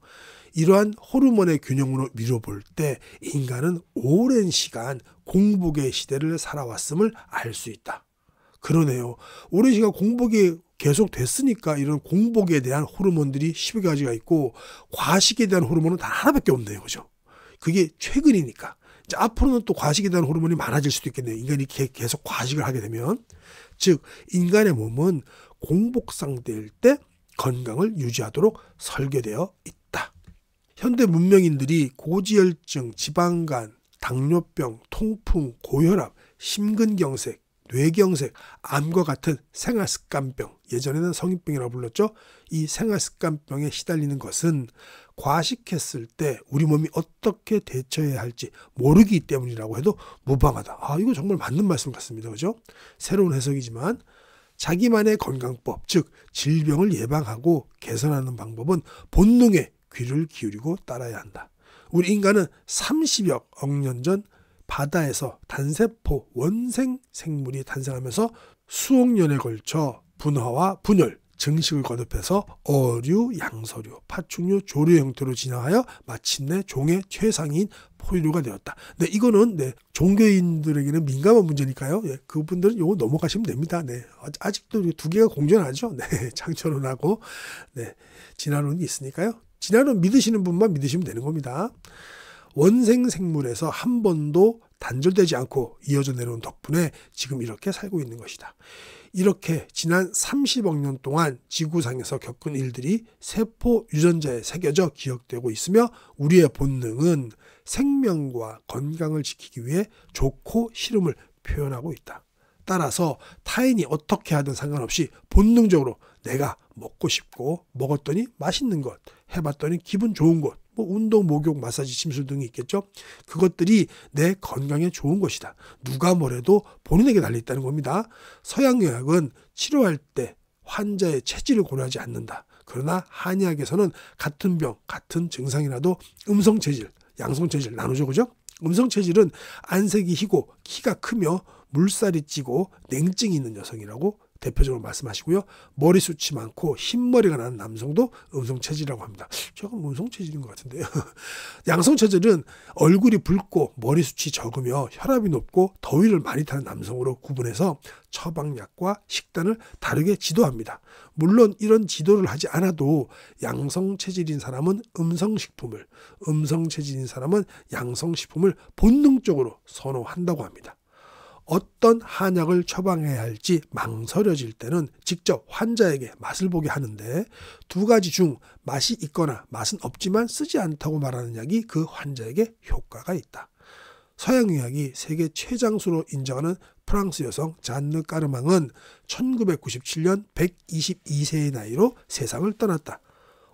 이러한 호르몬의 균형으로 미뤄볼 때 인간은 오랜 시간 공복의 시대를 살아왔음을 알 수 있다. 그러네요. 오랜 시간 공복이 계속 됐으니까 이런 공복에 대한 호르몬들이 10여 가지가 있고 과식에 대한 호르몬은 단 하나밖에 없네요. 그죠? 그게 최근이니까. 이제 앞으로는 또 과식에 대한 호르몬이 많아질 수도 있겠네요. 인간이 계속 과식을 하게 되면. 즉 인간의 몸은 공복 상태일 때 건강을 유지하도록 설계되어 있다. 현대 문명인들이 고지혈증, 지방간, 당뇨병, 통풍, 고혈압, 심근경색, 뇌경색, 암과 같은 생활습관병, 예전에는 성인병이라고 불렀죠. 이 생활습관병에 시달리는 것은 과식했을 때 우리 몸이 어떻게 대처해야 할지 모르기 때문이라고 해도 무방하다. 이거 정말 맞는 말씀 같습니다. 그죠? 새로운 해석이지만 자기만의 건강법, 즉 질병을 예방하고 개선하는 방법은 본능에 귀를 기울이고 따라야 한다. 우리 인간은 30여 억 년 전 바다에서 단세포 원생 생물이 탄생하면서 수억 년에 걸쳐 분화와 분열, 증식을 거듭해서 어류, 양서류, 파충류, 조류 형태로 진화하여 마침내 종의 최상위인 포유류가 되었다. 네, 이거는 종교인들에게는 민감한 문제니까요. 그분들은 이거 넘어가시면 됩니다. 네, 아직도 두 개가 공존하죠. 네, 창조론하고 진화론이 있으니까요. 진화론 믿으시는 분만 믿으시면 되는 겁니다. 원생 생물에서 한 번도 단절되지 않고 이어져 내려온 덕분에 지금 이렇게 살고 있는 것이다. 이렇게 지난 30억 년 동안 지구상에서 겪은 일들이 세포 유전자에 새겨져 기억되고 있으며 우리의 본능은 생명과 건강을 지키기 위해 좋고 싫음을 표현하고 있다. 따라서 타인이 어떻게 하든 상관없이 본능적으로 내가 먹고 싶고 먹었더니 맛있는 것, 해봤더니 기분 좋은 것, 운동, 목욕, 마사지, 침술 등이 있겠죠. 그것들이 내 건강에 좋은 것이다. 누가 뭐래도 본인에게 달려있다는 겁니다. 서양의학은 치료할 때 환자의 체질을 고려하지 않는다. 그러나 한의학에서는 같은 병, 같은 증상이라도 음성체질, 양성체질 나누죠. 그죠? 음성체질은 안색이 희고 키가 크며 물살이 찌고 냉증이 있는 여성이라고 대표적으로 말씀하시고요. 머리숱이 많고 흰머리가 나는 남성도 음성체질이라고 합니다. 저건 음성체질인 것 같은데요. 양성체질은 얼굴이 붉고 머리숱이 적으며 혈압이 높고 더위를 많이 타는 남성으로 구분해서 처방약과 식단을 다르게 지도합니다. 물론 이런 지도를 하지 않아도 양성체질인 사람은 음성식품을, 음성체질인 사람은 양성식품을 본능적으로 선호한다고 합니다. 어떤 한약을 처방해야 할지 망설여질 때는 직접 환자에게 맛을 보게 하는데 두 가지 중 맛이 있거나 맛은 없지만 쓰지 않다고 말하는 약이 그 환자에게 효과가 있다. 서양의학이 세계 최장수로 인정하는 프랑스 여성 잔느 까르망은 1997년 122세의 나이로 세상을 떠났다.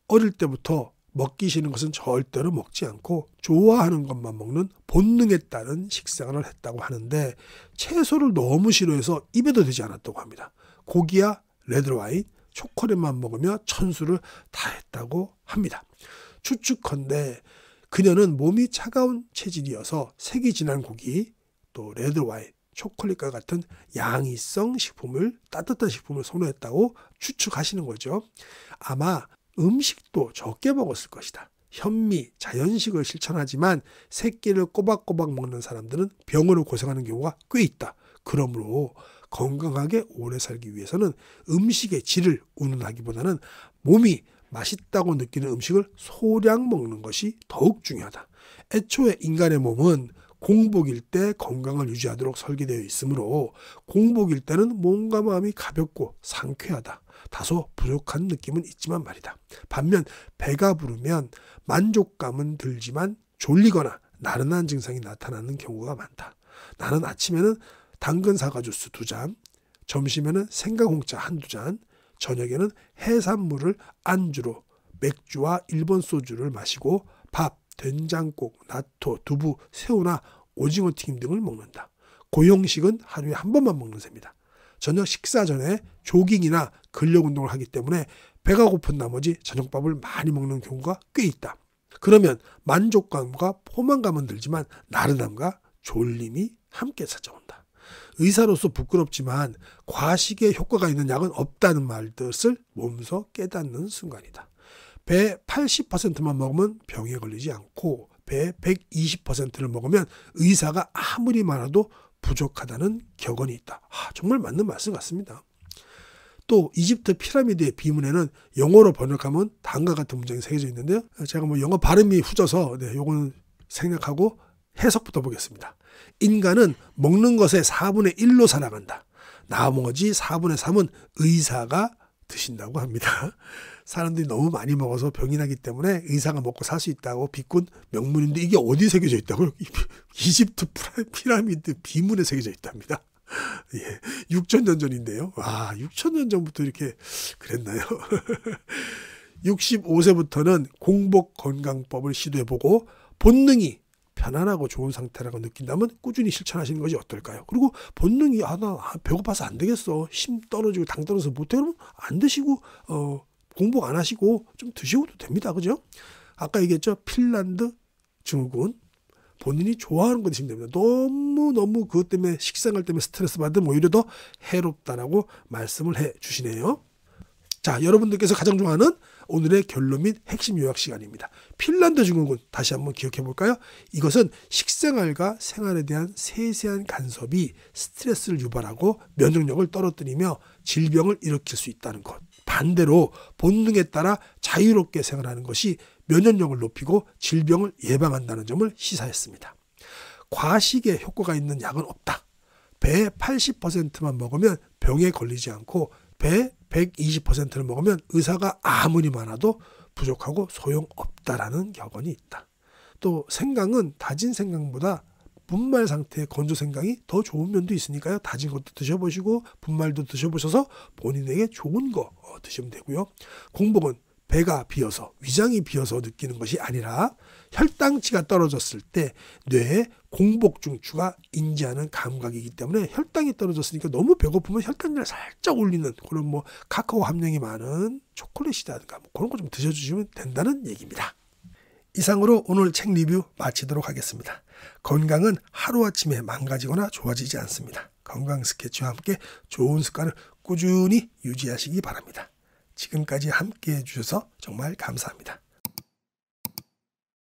어릴 때부터 먹기 싫은 것은 절대로 먹지 않고 좋아하는 것만 먹는 본능에 따른 식생활을 했다고 하는데 채소를 너무 싫어해서 입에도 대지 않았다고 합니다. 고기야 레드와인, 초콜릿만 먹으며 천수를 다 했다고 합니다. 추측컨대 그녀는 몸이 차가운 체질이어서 색이 진한 고기, 또 레드와인, 초콜릿과 같은 양이성 식품을, 따뜻한 식품을 선호했다고 추측하시는 거죠. 아마 음식도 적게 먹었을 것이다. 현미, 자연식을 실천하지만 새끼를 꼬박꼬박 먹는 사람들은 병으로 고생하는 경우가 꽤 있다. 그러므로 건강하게 오래 살기 위해서는 음식의 질을 운운하기보다는 몸이 맛있다고 느끼는 음식을 소량 먹는 것이 더욱 중요하다. 애초에 인간의 몸은 공복일 때 건강을 유지하도록 설계되어 있으므로 공복일 때는 몸과 마음이 가볍고 상쾌하다. 다소 부족한 느낌은 있지만 말이다. 반면 배가 부르면 만족감은 들지만 졸리거나 나른한 증상이 나타나는 경우가 많다. 나는 아침에는 당근 사과 주스 2잔, 점심에는 생강홍차 1-2잔, 저녁에는 해산물을 안주로 맥주와 일본 소주를 마시고 밥, 된장국, 나토, 두부, 새우나 오징어 튀김 등을 먹는다. 고형식은 하루에 1번만 먹는 셈이다. 저녁 식사 전에 조깅이나 근력 운동을 하기 때문에 배가 고픈 나머지 저녁밥을 많이 먹는 경우가 꽤 있다. 그러면 만족감과 포만감은 들지만 나른함과 졸림이 함께 찾아온다. 의사로서 부끄럽지만 과식에 효과가 있는 약은 없다는 말뜻을 몸소 깨닫는 순간이다. 배 80%만 먹으면 병에 걸리지 않고 배 120%를 먹으면 의사가 아무리 많아도 부족하다는 격언이 있다. 정말 맞는 말씀 같습니다. 또 이집트 피라미드의 비문에는 영어로 번역하면 다음과 같은 문장이 새겨져 있는데요. 제가 영어 발음이 후져서 요거는 생략하고 해석부터 보겠습니다. 인간은 먹는 것의 4분의 1로 살아간다. 나머지 4분의 3은 의사가 드신다고 합니다. 사람들이 너무 많이 먹어서 병이 나기 때문에 의사가 먹고 살 수 있다고 비꾼 명문인데 이게 어디 새겨져 있다고요? 이집트 피라미드 비문에 새겨져 있답니다. 6,000년 전인데요. 6,000년 전부터 이렇게 그랬나요? 65세부터는 공복 건강법을 시도해보고 본능이 편안하고 좋은 상태라고 느낀다면 꾸준히 실천하시는 것이 어떨까요? 그리고 본능이 나 배고파서 안 되겠어. 힘 떨어지고 당 떨어져서 못해. 그러면 안 드시고 공복 안 하시고 좀 드시고도 됩니다. 그죠? 아까 얘기했죠. 핀란드 증후군. 본인이 좋아하는 거 드시면 됩니다. 너무 그것 때문에 식생활 때문에 스트레스 받으면 오히려 더 해롭다라고 말씀을 해 주시네요. 자, 여러분들께서 가장 좋아하는 오늘의 결론 및 핵심 요약 시간입니다. 핀란드 증후군 다시 한번 기억해 볼까요? 이것은 식생활과 생활에 대한 세세한 간섭이 스트레스를 유발하고 면역력을 떨어뜨리며 질병을 일으킬 수 있다는 것. 반대로 본능에 따라 자유롭게 생활하는 것이 면역력을 높이고 질병을 예방한다는 점을 시사했습니다. 과식에 효과가 있는 약은 없다. 배 80%만 먹으면 병에 걸리지 않고 배 120%를 먹으면 의사가 아무리 많아도 부족하고 소용없다라는 격언이 있다. 또 생강은 다진 생강보다 분말 상태의 건조 생강이 더 좋은 면도 있으니까요. 다진 것도 드셔보시고 분말도 드셔보셔서 본인에게 좋은 거 드시면 되고요. 공복은 배가 비어서 위장이 비어서 느끼는 것이 아니라 혈당치가 떨어졌을 때 뇌에 공복 중추가 인지하는 감각이기 때문에 혈당이 떨어졌으니까 너무 배고프면 혈당량을 살짝 올리는 그런 카카오 함량이 많은 초콜릿이라든가 그런 거 좀 드셔주시면 된다는 얘기입니다. 이상으로 오늘 책 리뷰 마치도록 하겠습니다. 건강은 하루아침에 망가지거나 좋아지지 않습니다. 건강 스케치와 함께 좋은 습관을 꾸준히 유지하시기 바랍니다. 지금까지 함께 해주셔서 정말 감사합니다.